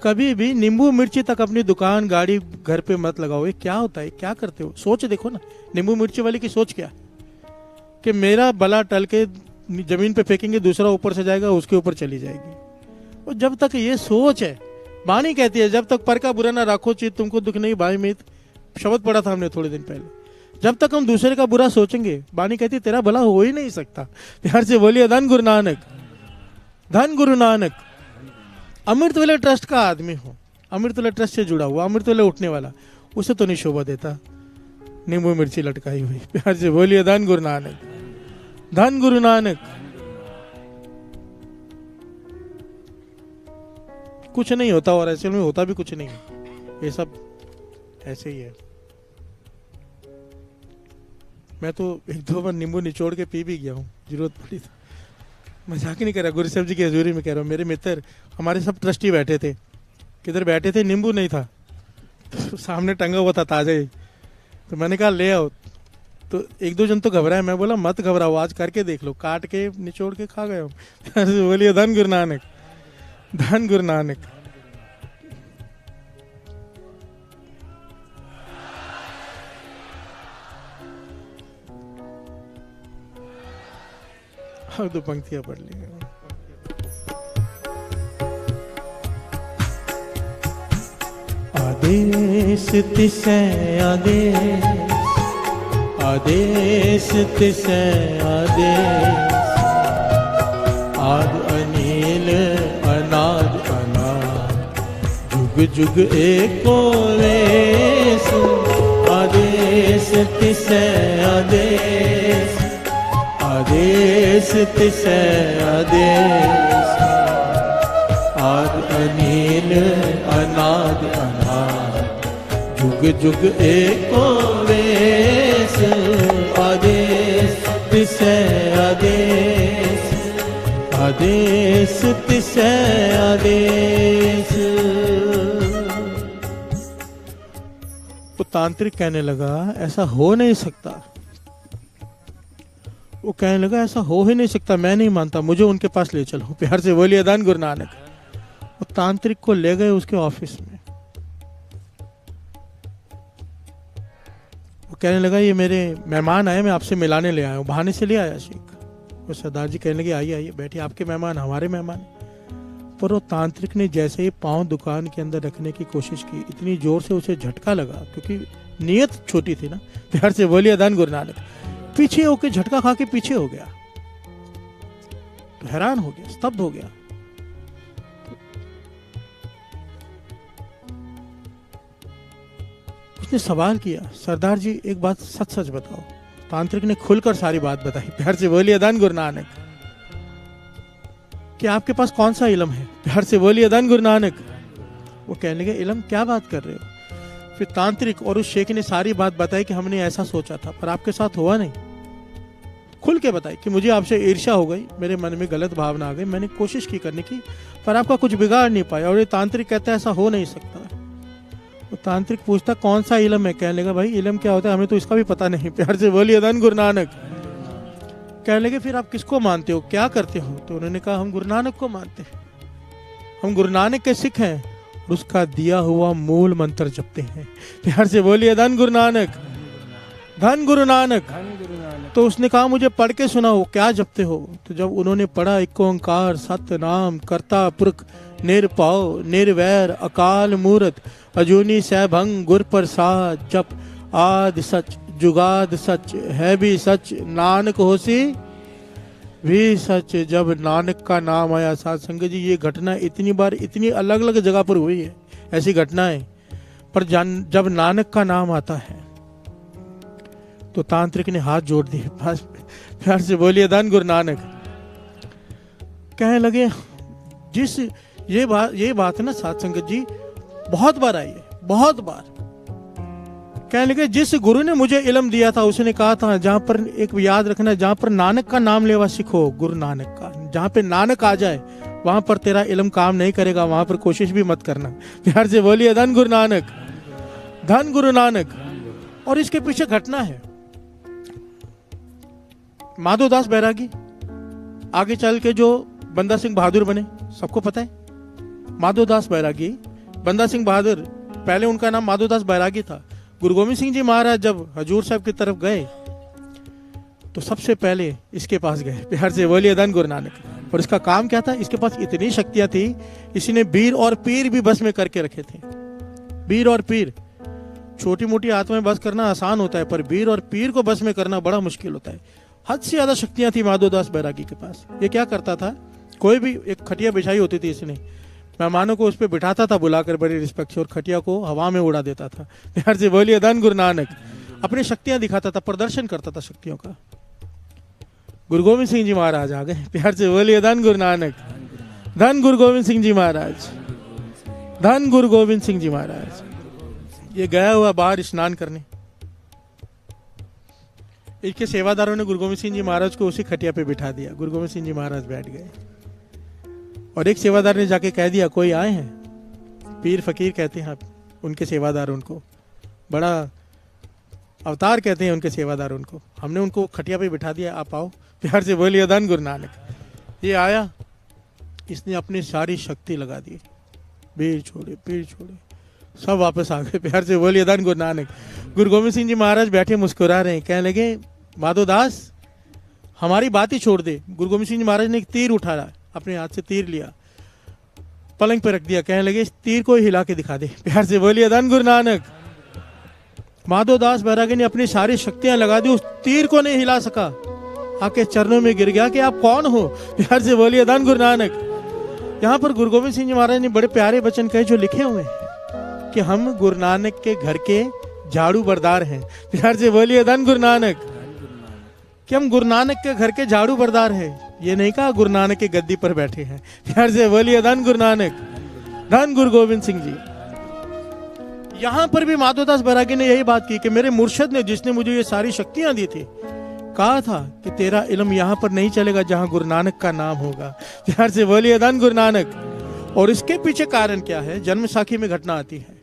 Speaker 1: कभी भी नींबू मिर्ची तक अपनी दुकान गाड़ी घर पे मत लगाओ। ये क्या होता है, क्या करते हो? सोच देखो ना, नींबू मिर्ची वाली की सोच क्या, कि मेरा भला टल के जमीन पे फेंकेंगे, दूसरा ऊपर से जाएगा, उसके ऊपर चली जाएगी। और जब तक ये सोच है, वाणी कहती है, जब तक पर का बुरा ना राखो चित तुमको दुख नहीं भाई मीत। शब्द पढ़ा था हमने थोड़े दिन पहले। जब तक हम दूसरे का बुरा सोचेंगे, वाणी कहती है तेरा भला हो ही नहीं सकता। प्यार से बोलिए धन गुरु नानक, धन गुरु नानक। अमृतवेले ट्रस्ट का आदमी हो, अमृतवेले ट्रस्ट से जुड़ा हुआ, अमृतवेले उठने वाला, उसे तो नहीं शोभा देता नींबू मिर्ची लटकाई हुई। प्यार से बोलिए धन गुरु नानक, धन गुरु नानक। कुछ नहीं होता, और ऐसे में होता भी कुछ नहीं, ये सब ऐसे ही है। मैं तो 1-2 बार नींबू निचोड़ के पी भी गया हूँ, जरूरत पड़ी तो। मजाक नहीं कर रहा, गुरु साहब जी की हजूरी में कह रहा हूँ। मेरे मित्र, हमारे सब ट्रस्टी बैठे थे, किधर बैठे थे, नींबू नहीं था तो सामने टंगा हुआ था ताजा ही, तो मैंने कहा ले आओ। तो 1-2 जन तो घबराए, मैं बोला मत घबराओ, आज करके देख लो, काट के निचोड़ के खा गए हम। बोलिए धन गुरु नानक, धन गुरु नानक। अब 2 पंक्तियां पढ़ ली। आदेश तिसै आदेश, आदेश तिसै आदेश, आद अनिल अनाद अनाद, जुग जुग एको वेश। आदेश तिसै आदेश, आदेश तिसै आदेश, आद अनिल अनाद अनाद, जुग जुग एको वेश। आदेश तिसै आदेश, आदेश तिसै आदेश। तांत्रिक कहने लगा ऐसा हो नहीं सकता। वो कहने लगा ऐसा हो ही नहीं सकता, मैं नहीं मानता, मुझे उनके पास ले चलो। प्यार से बोलिए दान गुरु नानक। वो तांत्रिक को ले गए उसके ऑफिस में। वो कहने लगा ये मेरे मेहमान आए, मैं आपसे मिलाने ले आया हूँ। बहाने से ले आया शेख। वो सरदार जी कहने लगे आइए आइए बैठिए, आपके मेहमान हमारे मेहमान। पर वो तांत्रिक ने जैसे ही पांव दुकान के अंदर रखने की कोशिश की, इतनी जोर से उसे झटका लगा, क्योंकि नीयत छोटी थी ना। प्यार से बोलिए दान गुरु नानक। पीछे होके झटका खा के पीछे हो गया। तो हैरान हो गया, स्तब्ध हो गया। उसने सवाल किया, सरदार जी एक बात सच सच बताओ। तांत्रिक ने खुलकर सारी बात बताई। प्यार से बोलिए दान गुरु नानक। कि आपके पास कौन सा इल्म है? प्यार से बोलिए दान गुरु नानक। वो कहने लगे इल्म क्या बात कर रहे हो? फिर तांत्रिक और उस शेख ने सारी बात बताई कि हमने ऐसा सोचा था पर आपके साथ हुआ नहीं। खुल के बताई कि मुझे आपसे ईर्ष्या हो गई, मेरे मन में गलत भावना आ गई, मैंने कोशिश की करने की पर आपका कुछ बिगाड़ नहीं पाया। और ये तांत्रिक कहता है ऐसा हो नहीं सकता। तो तांत्रिक पूछता कौन सा इल्म है? कहने लगा भाई इल्म क्या होता है हमें तो इसका भी पता नहीं। प्यार से बोलिए दान गुरु नानक। कहने लगे फिर आप किसको मानते हो, क्या करते हो? तो उन्होंने कहा हम गुरु नानक को मानते हैं, हम गुरु नानक के सिख हैं और उसका दिया हुआ मूल मंत्र जपते हैं। प्यार से बोलिए धन गुरु नानक, धन गुरु नानक। तो उसने कहा मुझे पढ़ के सुनाओ क्या जपते हो? तो जब उन्होंने पढ़ा एक ओंकार सत्य नाम करता पुरख निरपाव निर्वैर अकाल मूरत अजूनी सैभंग गुर प्रसाद जप आद सच जुगाद सच है भी सच नानक होसी भी सच। जब नानक का नाम आया साध संगत जी, ये घटना इतनी बार इतनी अलग अलग जगह पर हुई है ऐसी घटनाएं, पर जब नानक का नाम आता है तो तांत्रिक ने हाथ जोड़ दिए। प्यार से बोलिए धन गुरु नानक। कहने लगे जिस ये बात है ना साध संगत जी बहुत बार आई है, बहुत बार। कहने लगे जिस गुरु ने मुझे इल्म दिया था उसने कहा था जहां पर एक याद रखना, जहां पर नानक का नाम लेवा सीखो, गुरु नानक का, जहां पे नानक आ जाए वहां पर तेरा इल्म काम नहीं करेगा, वहां पर कोशिश भी मत करना। प्यार से बोलिए धन गुरु नानक, धन गुरु नानक। और इसके पीछे घटना है माधोदास बैरागी, आगे चल के जो बंदा सिंह बहादुर बने, सबको पता है। माधोदास बैरागी, बंदा सिंह बहादुर, पहले उनका नाम माधोदास बैरागी था। गुरु गोविंद सिंह जी महाराज जब हजूर साहब की तरफ गए तो सबसे पहले इसके पास गए। प्यार से बोलिए धन गुरु नानक। और इसका काम क्या था? इसके पास इतनी शक्तियां थी, इसने वीर और पीर भी बस में करके रखे थे। वीर और पीर, छोटी मोटी आत्माएं बस करना आसान होता है पर वीर और पीर को बस में करना बड़ा मुश्किल होता है। हद से ज्यादा शक्तियां थी माधोदास बैरागी के पास। ये क्या करता था, कोई भी एक खटिया बिछाई होती थी, इसने मेहमानों को उस पर बिठाता था बुलाकर बड़ी रिस्पेक्ट से और खटिया को हवा में उड़ा देता था। प्यार से बोलिए धन गुरु नानक। अपनी शक्तियां दिखाता था, प्रदर्शन करता था शक्तियों का। गुरु गोविंद सिंह जी महाराज आ गए। प्यार से बोलिए धन गुरु नानक, धन गुरु गोविंद सिंह जी महाराज, धन गुरु गोविंद सिंह जी महाराज। ये गया हुआ बाहर स्नान करने, इनके सेवादारों ने गुरु गोविंद सिंह जी महाराज को उसी खटिया पे बिठा दिया। गुरु गोविंद सिंह जी महाराज बैठ गए और एक सेवादार ने जाके कह दिया कोई आए हैं, पीर फकीर कहते हैं उनके सेवादार, उनको बड़ा अवतार कहते हैं उनके सेवादार उनको, हमने उनको खटिया पे बिठा दिया, आप आओ। प्यार से बोलिए धन गुरु नानक। ये आया, इसने अपनी सारी शक्ति लगा दी, पीर छोड़े सब वापस आ गए। प्यार से बोलिए धन गुरु नानक। गुरु गोविंद सिंह जी महाराज बैठे मुस्कुरा रहे हैं, कहने लगे माधोदास हमारी बात ही छोड़ दे। गुरु गोविंद सिंह जी महाराज ने एक तीर उठाया, अपने हाथ से तीर लिया, पलंग पे रख दिया, कहने लगे इस तीर को हिला के दिखा दे। प्यार से बोलिए धन गुरु नानक। माधोदास बैरागी ने अपनी सारी शक्तियां लगा दी, उस तीर को नहीं हिला सका, आके चरणों में गिर गया कि आप कौन हो? प्यार से बोलिए धन गुरु नानक। यहाँ पर गुरु गोविंद सिंह जी महाराज ने बड़े प्यारे वचन कहे जो लिखे हुए हैं कि हम गुरु नानक के घर के झाड़ू बरदार हैं। प्यार से बोलिए धन गुरु नानक। कि हम गुरु नानक के घर के झाड़ू बरदार हैं, ये नहीं कहा गुरु नानक के गद्दी पर बैठे हैं। प्यार से बोलिए धन गुरु नानक, धन गुरु गोविंद सिंह जी। यहां पर भी माधोदास बैरागी ने यही बात की कि मेरे मुर्शद ने, जिसने मुझे ये सारी शक्तियां दी थी, कहा था कि तेरा इल्म यहां पर नहीं चलेगा जहां गुरु नानक का नाम होगा। प्यार से बोलिए धन गुरु नानक। और इसके पीछे कारण क्या है? जन्म साखी में घटना आती है।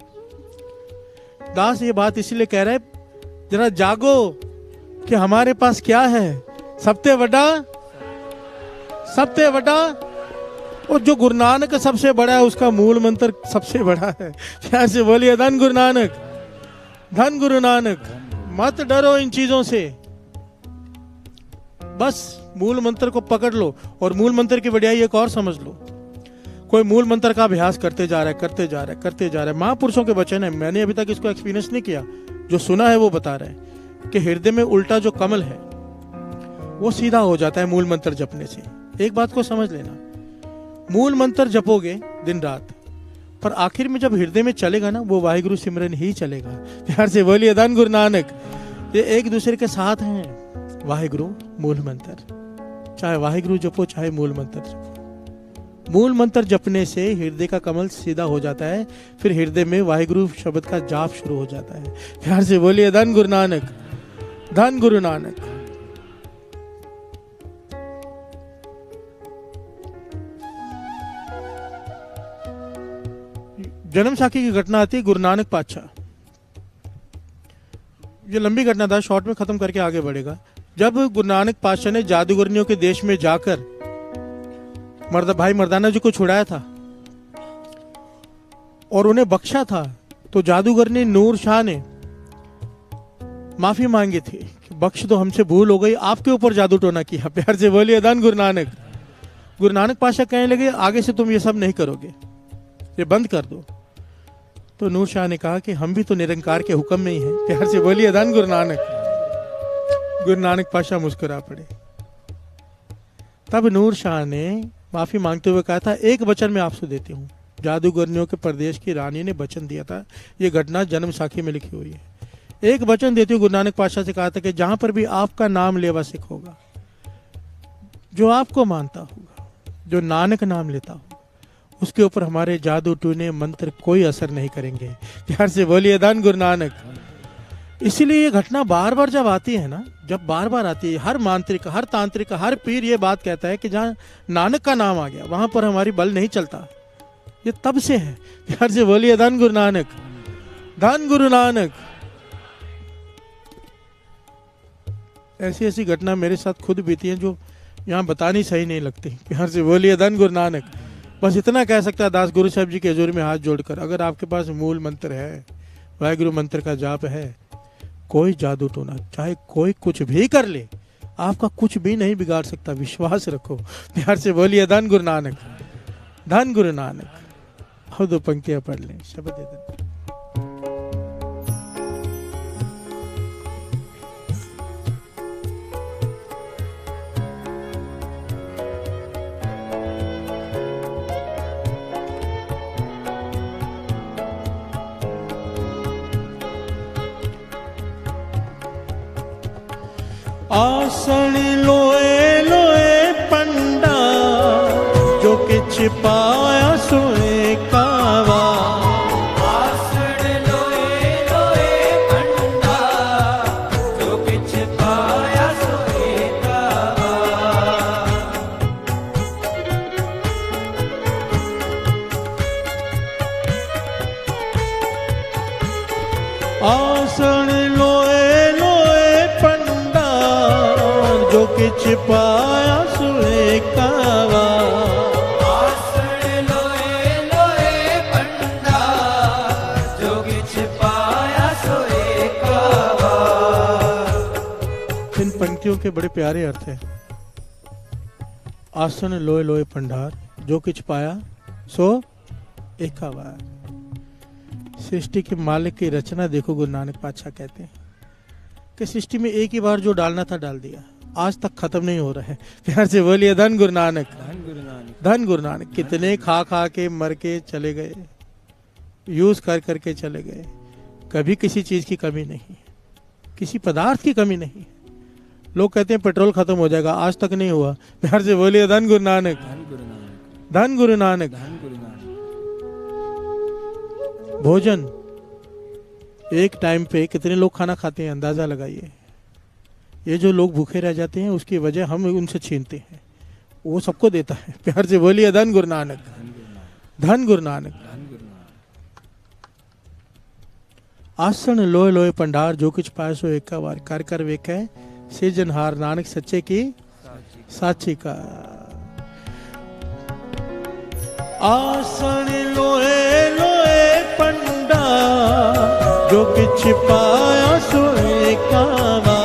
Speaker 1: दास ये बात इसलिए कह रहे, जरा जागो कि हमारे पास क्या है, सबसे बड़ा। और जो गुरु नानक सबसे बड़ा है, उसका मूल मंत्र सबसे बड़ा है। यहाँ से बोलिए धन गुरु नानक, धन गुरु नानक। मत डरो इन चीजों से, बस मूल मंत्र को पकड़ लो। और मूल मंत्र की बढ़िया एक और समझ लो, कोई मूल मंत्र का अभ्यास करते जा रहा है। महापुरुषों के वचन है, मैंने अभी तक इसको एक्सपीरियंस नहीं किया, जो सुना है वो बता रहे हैं कि हृदय में उल्टा जो कमल है वो सीधा हो जाता है मूल मंत्र जपने से। एक बात को समझ लेना, मूल मंत्र जपोगे दिन रात, पर आखिर में जब हृदय में चलेगा ना, वो वाहिगुरु सिमरन ही चलेगा। प्यार से बोलिए धन गुरु नानक। ये एक दूसरे के साथ हैं, वाहिगुरु मूल मंत्र। चाहे वाहिगुरु जपो चाहे मूल मंत्र जपो, मूल मंत्र जपने से हृदय का कमल सीधा हो जाता है, फिर हृदय में वाहिगुरु शब्द का जाप शुरू हो जाता है। प्यार से बोलिए धन गुरु नानक, धन गुरु नानक। जन्म साखी की घटना आती है गुरु नानक पातशाह। ये लंबी घटना था, शॉर्ट में खत्म करके आगे बढ़ेगा। जब गुरु नानक पातशाह ने जादूगरनियों के देश में जाकर भाई मर्दाना जी को छुड़ाया था और उन्हें बख्शा था, तो जादूगरनी नूर शाह ने माफी मांगी थी कि बख्श दो, हमसे भूल हो गई, आपके ऊपर जादू टोना किया। प्यार से बोलिए धन गुरु नानक। गुरु नानक पातशाह कहने लगे, आगे से तुम ये सब नहीं करोगे, ये बंद कर दो। तो नूर शाह ने कहा कि हम भी तो निरंकार के हुक्म में ही हैं। प्यार से बोलिए धन गुरु नानक। गुरु नानक पातशाह मुस्कुरा पड़े। तब नूर शाह ने माफी मांगते हुए कहा था, एक वचन मैं आपसे देती हूँ। जादूगरनियों के प्रदेश की रानी ने वचन दिया था, ये घटना जन्म साखी में लिखी हुई है। एक वचन देती हूँ, गुरु नानक पातशाह से कहा था कि जहां पर भी आपका नाम लेवा सिख होगा, जो आपको मानता होगा, जो नानक नाम लेता होगा, उसके ऊपर हमारे जादू टूने मंत्र कोई असर नहीं करेंगे। प्यार से बोलिए धन गुरु नानक। इसीलिए ये घटना बार बार जब आती है ना, जब बार बार आती है, हर मांत्रिक, हर तांत्रिक, हर पीर ये बात कहता है कि जहाँ नानक का नाम आ गया वहां पर हमारी बल नहीं चलता। ये तब से है। प्यार से बोलिए धन गुरु नानक, धन गुरु नानक। ऐसी ऐसी घटना मेरे साथ खुद बीती है जो यहाँ बतानी सही नहीं लगती। प्यार से बोलिए धन गुरु नानक। बस इतना कह सकता है दास गुरु साहब जी के हजूर में हाथ जोड़कर, अगर आपके पास मूल मंत्र है, वाहिगुरु मंत्र का जाप है, कोई जादू टोना चाहे कोई कुछ भी कर ले, आपका कुछ भी नहीं बिगाड़ सकता। विश्वास रखो। प्यार से बोलिए धन गुरु नानक, धन गुरु नानक। और दो पंक्तियां पढ़ लें। शब्द दे दें। आसन लोए लोए पंडा, जो किछ पाया सोए कावा।
Speaker 2: आसन लोए लोए पंडा, जो किछ पाया सोए कावा।
Speaker 1: आसन लोए लोए पंडा, जो किछ पाया सोए कावा।
Speaker 2: आसन लोए लोए पंडा, जो किछ पाया सोए कावा।
Speaker 1: इन पंक्तियों के बड़े प्यारे अर्थ हैं। आसन लोए लोए पंडार, जो किछ पाया सो एकावा। सृष्टि के मालिक की रचना देखो। गुरु नानक पातशाह कहते हैं कि सृष्टि में एक ही बार जो डालना था डाल दिया, आज तक खत्म नहीं हो रहा है। प्यार से बोलिए धन गुरु नानक,
Speaker 2: धन गुरु नानक,
Speaker 1: धन गुरु नानक। कितने खा खा के मर के चले गए, यूज कर करके चले गए। कभी किसी चीज की कमी नहीं, किसी पदार्थ की कमी नहीं। लोग कहते हैं पेट्रोल खत्म हो जाएगा, आज तक नहीं हुआ। प्यार से बोलिए धन गुरु नानक,
Speaker 2: धन गुरु नानक,
Speaker 1: धन गुरु नानक।
Speaker 2: धन गुरु नानक।
Speaker 1: भोजन एक टाइम पे कितने लोग खाना खाते हैं, अंदाजा लगाइए। ये जो लोग भूखे रह जाते हैं उसकी वजह हम उनसे छीनते हैं, वो सबको देता है। प्यार से बोलिए धन गुरु नानक, धन गुरु नानक। आसन लोए लोए पंडार जो कुछ पाए सो एक बार कर कर वेखे सिरजनहार नानक सच्चे की साची का। आसन लोए लोए पंडार जो कुछ पाया सो एक बार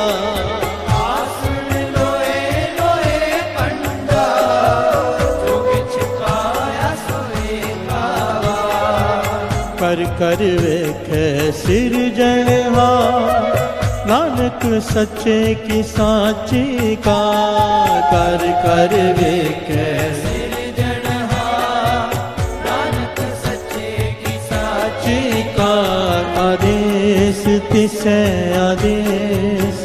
Speaker 1: कर कर वेखे सिरजनहार नानक सच्चे की साची का। कर कर वेखे
Speaker 2: सिरजनहार नानक सच्चे की साची
Speaker 1: का। आदेश तिसे आदेश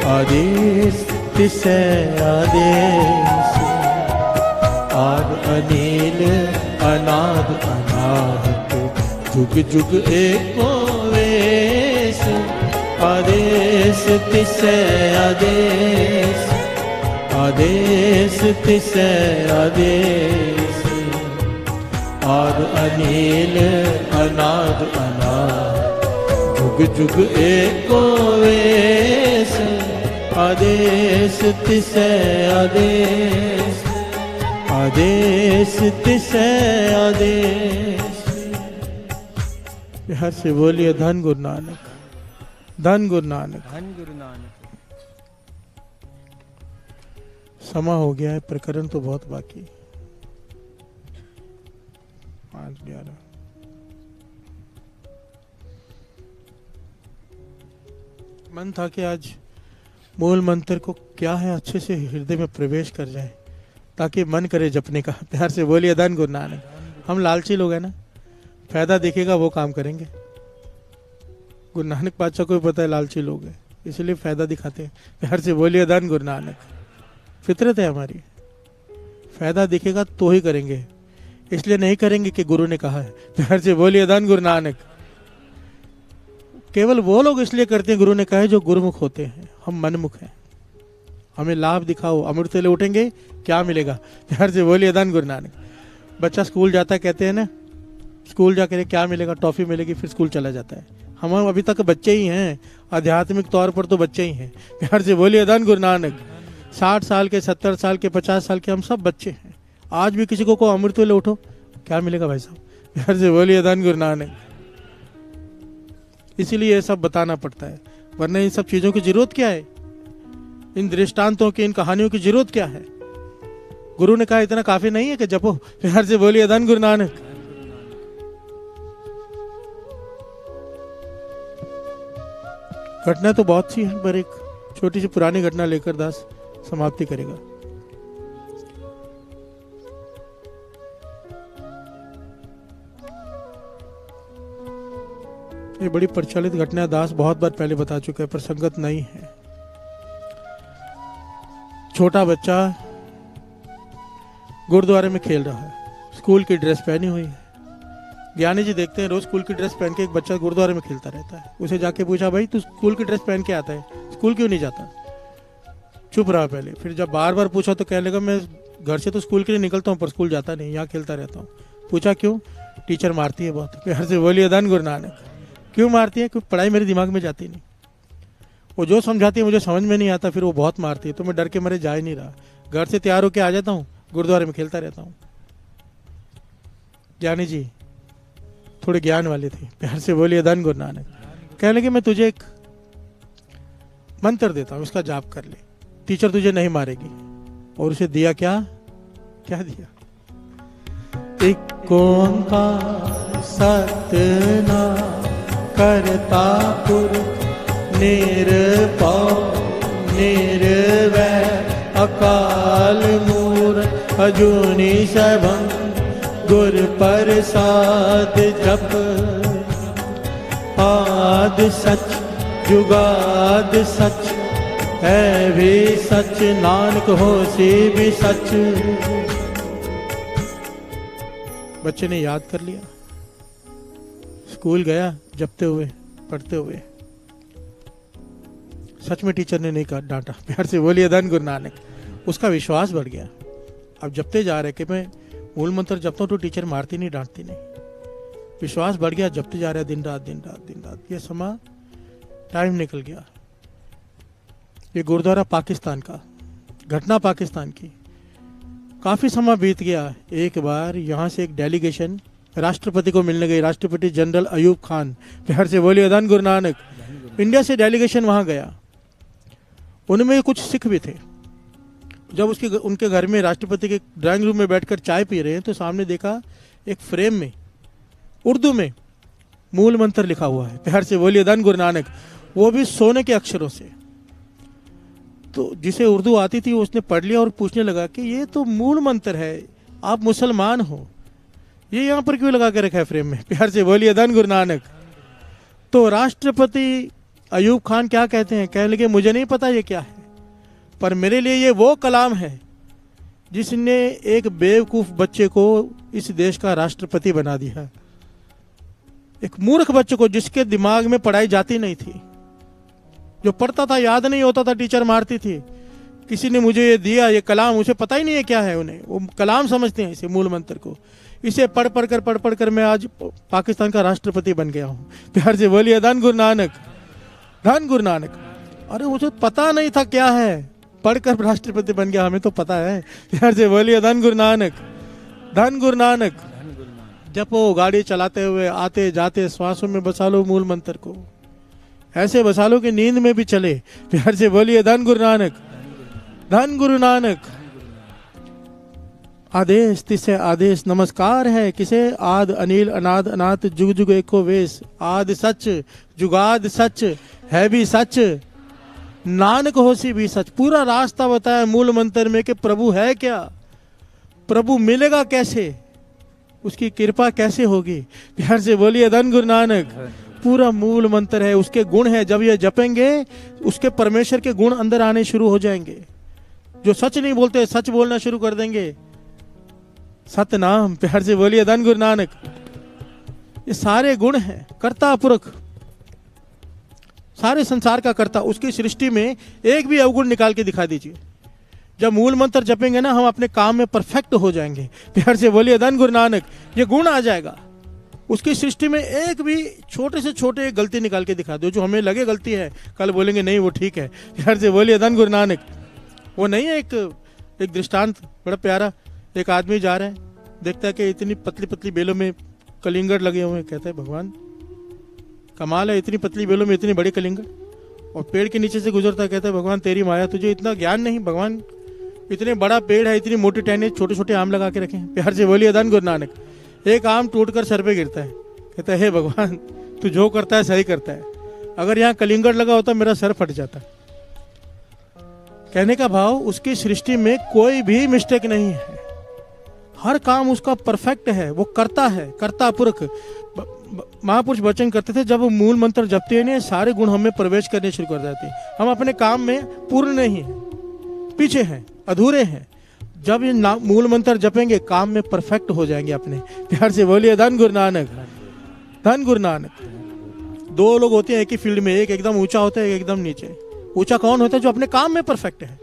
Speaker 1: आदेश तिसे आदेश आद अनिल अनाद अनाहत जुग जुग एको वेश। आदेश तिसे आदेश आदेश तिसे आदेश आद अनिल अनाद अनाद जुग जुग एको वेश। आदेश तिसे आदेश आदेश तिसे आदेश। बिहार से बोलिए धन गुरु नानक, धन गुरु नानक,
Speaker 3: धन गुरु नानक।
Speaker 1: समा हो गया है, प्रकरण तो बहुत बाकी। 5:11 मन था कि आज मूल मंत्र को क्या है अच्छे से हृदय में प्रवेश कर जाए ताकि मन करे जपने का। प्यार से बोलिए धन गुरु नानक। हम लालची लोग हैं ना, फायदा दिखेगा वो काम करेंगे। गुरु नानक बादशाह को भी पता है लालची लोग हैं, इसलिए फायदा दिखाते हैं। प्यार से बोलिए धन गुरु नानक। फितरत है हमारी, फायदा दिखेगा तो ही करेंगे, इसलिए नहीं करेंगे कि गुरु ने कहा है। प्यार से बोलिए धन गुरु नानक। केवल वो लोग इसलिए करते हैं गुरु ने कहा है जो गुरुमुख होते हैं, हम मनमुख हैं। हमें लाभ दिखाओ, अमृत ले उठेंगे क्या मिलेगा। प्यार से बोलिए धन गुरु नानक। बच्चा स्कूल जाता है, कहते हैं ना स्कूल जाकर क्या मिलेगा, टॉफी मिलेगी, फिर स्कूल चला जाता है। हम अभी तक बच्चे ही हैं, आध्यात्मिक तौर पर तो बच्चे ही हैं। प्यार से बोलिए धन गुरु नानक। 60 साल के, 70 साल के, 50 साल के हम सब बच्चे हैं। आज भी किसी को अमृत ले उठो क्या मिलेगा भाई साहब। प्यार से बोलिए धन गुरु नानक। इसीलिए ये सब बताना पड़ता है, वरना इन सब चीजों की जरूरत क्या है, इन दृष्टांतों की, इन कहानियों की जरूरत क्या है। गुरु ने कहा इतना काफी नहीं है कि जपो। प्यार से बोलिए धन गुरु नानक। घटना तो बहुत सी है, पर एक छोटी सी पुरानी घटना लेकर दास समाप्ति करेगा। ये बड़ी प्रचलित घटना दास बहुत बार पहले बता चुका है, पर संगत नहीं है। छोटा बच्चा गुरुद्वारे में खेल रहा है, स्कूल की ड्रेस पहनी हुई है। ज्ञानी जी देखते हैं रोज स्कूल की ड्रेस पहन के एक बच्चा गुरुद्वारे में खेलता रहता है। उसे जाके पूछा, भाई तू स्कूल की ड्रेस पहन के आता है, स्कूल क्यों नहीं जाता। चुप रहा पहले, फिर जब बार बार पूछा तो कहने लगा मैं घर से तो स्कूल के लिए निकलता हूँ पर स्कूल जाता नहीं, यहाँ खेलता रहता हूँ। पूछा क्यों, टीचर मारती है बहुत। प्यार से बोलिए धन गुरु नानक। क्यों मारती है, क्योंकि पढ़ाई मेरे दिमाग में जाती नहीं, वो जो समझाती है मुझे समझ में नहीं आता, फिर वो बहुत मारती है, तो मैं डर के मारे जा ही नहीं रहा। घर से तैयार होके आ जाता हूँ, गुरुद्वारे में खेलता रहता हूँ। ज्ञानी जी थोड़े ज्ञान वाले थे। प्यार से बोलिए धन गुरु नानक। कहने लगे मैं तुझे एक मंत्र देता हूँ, उसका जाप कर ले, टीचर तुझे नहीं मारेगी। और उसे दिया क्या, क्या दिया, एक ओंकार सतनाम करता पुरख निर्भव निर्वैर अकाल मूरत अजूनी सैभं गुर प्रसाद जप। आद सच जुगाद सच है भी सच, नानक होसी भी सच। बच्चे ने याद कर लिया, स्कूल गया जपते हुए पढ़ते हुए। सच में टीचर ने नहीं कहा, डांटा। प्यार से बोलिए धन गुरु नानक। उसका विश्वास बढ़ गया। अब जपते जा रहे कि मैं मूल मंत्र जपता हूं तो टीचर मारती नहीं, डांटती नहीं। विश्वास बढ़ गया, जपते जा रहे दिन रात दिन रात दिन रात। ये समा टाइम निकल गया। ये गुरुद्वारा पाकिस्तान का, घटना पाकिस्तान की। काफ़ी समय बीत गया। एक बार यहाँ से एक डेलीगेशन राष्ट्रपति को मिलने गई, राष्ट्रपति जनरल अयूब खान, प्यार से बोलिए धन गुरु नानक। इंडिया से डेलीगेशन वहाँ गया। उनमें कुछ सिख भी थे। जब उनके घर में राष्ट्रपति के ड्राइंग रूम में बैठकर चाय पी रहे हैं तो सामने देखा एक फ्रेम में उर्दू में मूल मंत्र लिखा हुआ है, प्यार से बोलिए धन गुरु नानक, वो भी सोने के अक्षरों से। तो जिसे उर्दू आती थी उसने पढ़ लिया और पूछने लगा कि ये तो मूल मंत्र है, आप मुसलमान हो, ये यहाँ पर क्यों लगा के रखा है फ्रेम में, प्यार से बोलिए धन गुरु नानक। तो राष्ट्रपति अयूब खान क्या कहते हैं, कहने लगे मुझे नहीं पता ये क्या है, पर मेरे लिए ये वो कलाम है जिसने एक बेवकूफ बच्चे को इस देश का राष्ट्रपति बना दिया। एक मूर्ख बच्चे को जिसके दिमाग में पढ़ाई जाती नहीं थी, जो पढ़ता था याद नहीं होता था, टीचर मारती थी, किसी ने मुझे ये दिया, ये कलाम, उसे पता ही नहीं है क्या है, उन्हें वो कलाम समझते हैं इसे, मूल मंत्र को। इसे पढ़ पढ़ कर मैं आज पाकिस्तान का राष्ट्रपति बन गया हूँ। प्यार से बोलिए धन गुरु नानक, धन गुरु नानक। अरे मुझे पता नहीं था क्या है, पढ़कर राष्ट्रपति बन गया, हमें तो पता है। प्यार से बोलिए धन गुरु नानक, धन गुरु नानक। जपो, गाड़ी चलाते हुए आते जाते श्वासों में बसा लो मूल मंत्र को, ऐसे बसा लो कि नींद में भी चले। प्यार से बोलिए धन गुरु नानक, धन गुरु नानक। आदेश तिसे आदेश नमस्कार है किसे, आद अनिल अनाद अनाथ जुग जुग एको वेश, आद सच जुगाद सच है भी सच, नानक होसी भी सच। पूरा रास्ता बताया मूल मंत्र में कि प्रभु है क्या, प्रभु मिलेगा कैसे, उसकी कृपा कैसे होगी। प्यार से बोलिए धन गुरु नानक। पूरा मूल मंत्र है, उसके गुण है, जब ये जपेंगे उसके परमेश्वर के गुण अंदर आने शुरू हो जाएंगे। जो सच नहीं बोलते सच बोलना शुरू कर देंगे, सत नाम। प्यार से बोलिए धन गुरु नानक। ये सारे गुण हैं, कर्ता पुरख, सारे संसार का कर्ता। उसकी सृष्टि में एक भी अवगुण निकाल के दिखा दीजिए। जब मूल मंत्र जपेंगे ना, हम अपने काम में परफेक्ट हो जाएंगे। प्यार से बोलिए धन गुरु नानक। ये गुण आ जाएगा। उसकी सृष्टि में एक भी छोटे से छोटे गलती निकाल के दिखा दो, जो हमें लगे गलती है, कल बोलेंगे नहीं वो ठीक है। प्यार से बोलिए धन गुरु नानक। वो नहीं है एक दृष्टांत बड़ा प्यारा। एक आदमी जा रहा है, देखता है कि इतनी पतली पतली बेलों में कलिंगड़ लगे हुए हैं। कहता है भगवान कमाल है, इतनी पतली बेलों में इतनी बड़ी कलिंगड़। और पेड़ के नीचे से गुजरता है, कहता है भगवान तेरी माया, तुझे इतना ज्ञान नहीं, भगवान इतने बड़ा पेड़ है, इतनी मोटी टहनी, छोटे छोटे आम लगा के रखे हैं। प्यार से बोलिए धन गुरु नानक। एक आम टूटकर सर पे गिरता है, कहता है हे भगवान तू जो करता है सही करता है, अगर यहाँ कलिंगड़ लगा होता मेरा सर फट जाता। कहने का भाव, उसकी सृष्टि में कोई भी मिस्टेक नहीं है, हर काम उसका परफेक्ट है, वो करता है, कर्ता पुरख। महापुरुष वचन करते थे, जब मूल मंत्र जपते हैं सारे गुण हमें प्रवेश करने शुरू कर जाते हैं। हम अपने काम में पूर्ण नहीं है, पीछे हैं, अधूरे हैं। जब ये मूल मंत्र जपेंगे काम में परफेक्ट हो जाएंगे अपने। प्यार से बोलिए धन गुरु नानक, धन गुरु नानक। दो लोग होते हैं एक ही फील्ड में, एक एकदम ऊंचा होता है, एक एकदम नीचे। ऊंचा कौन होता है? जो अपने काम में परफेक्ट है।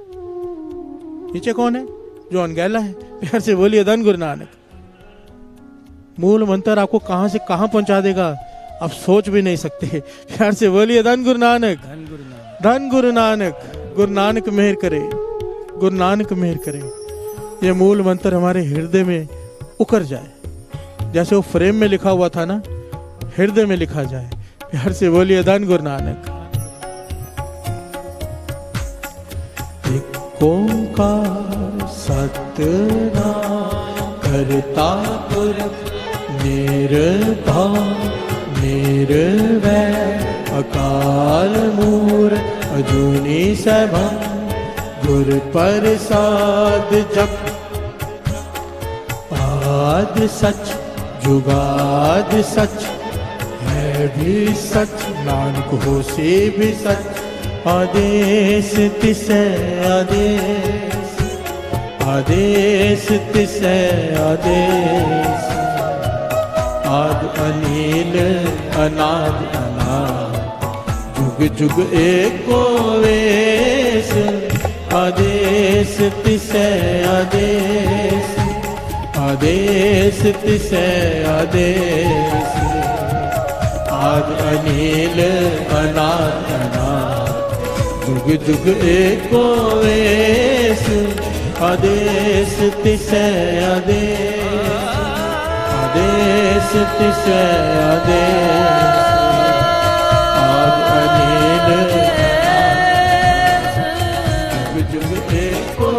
Speaker 1: नीचे कौन है? जो अनगैला है। प्यार से बोलिए धन गुरु नानक। मूल मंत्र आपको कहां से कहां पहुंचा देगा आप सोच भी नहीं सकते। प्यार से बोलिए धन गुरु नानक, धन गुरु नानक। गुरु नानक मेहर करे, गुरु नानक मेहर करे। ये मूल मंत्र हमारे हृदय में उकर जाए, जैसे वो फ्रेम में लिखा हुआ था ना, हृदय में लिखा जाए। प्यार से बोलिए धन गुरु नानक। एक ओंकार सतनाम करता पुरख निर्भव निर्वैर अकाल मूरत अजूनी सैभं गुर प्रसाद जप आद सच जुगाद सच है भी सच नानक हो से भी सच। आदेश तिसे आदेश आदेश तिसे आदेश आद अनिल अनाद अनाद जुग जुग एको वेश। आदेश तिसे आदेश आदेश तिसै आदेश आद अनिल अनाद अनाद जुग जुग एको वेश आदेश तिसै आदेश आदेश तिसै आदेश आद अनिल अनाद जुग जुग एको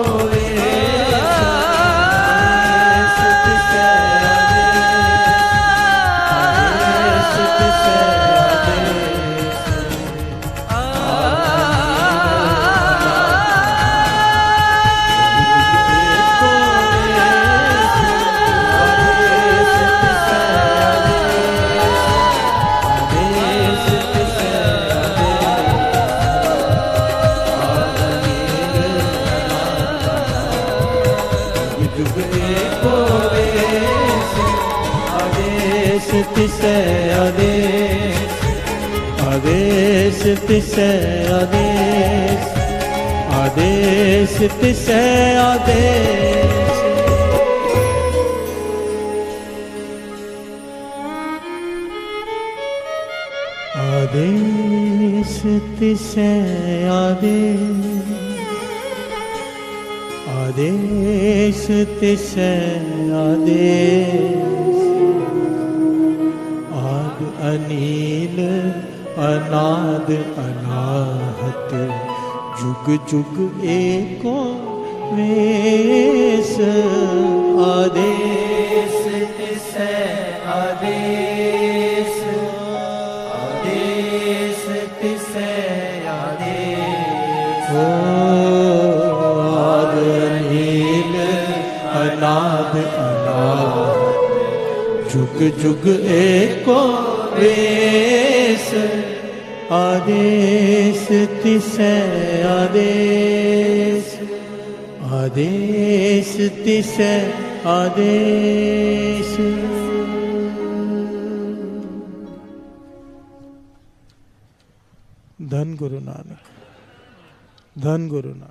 Speaker 1: तिसै आदेश आदेश तिसै आदेश आदेश तिसै आदेश आदेश तिसै आदेश आदेश तिसै आदेश अनिल अनाद अनाहत जुग जुग एको वेश आदेश
Speaker 2: तिसै आदेश आदेश तिसै आदेश
Speaker 1: आद अनिल अनाद अनाहत जुग जुग एको वेश आदेश तिसै आदेश आदेश तिसै आदेश धन गुरु नानक धन गुरु नानक।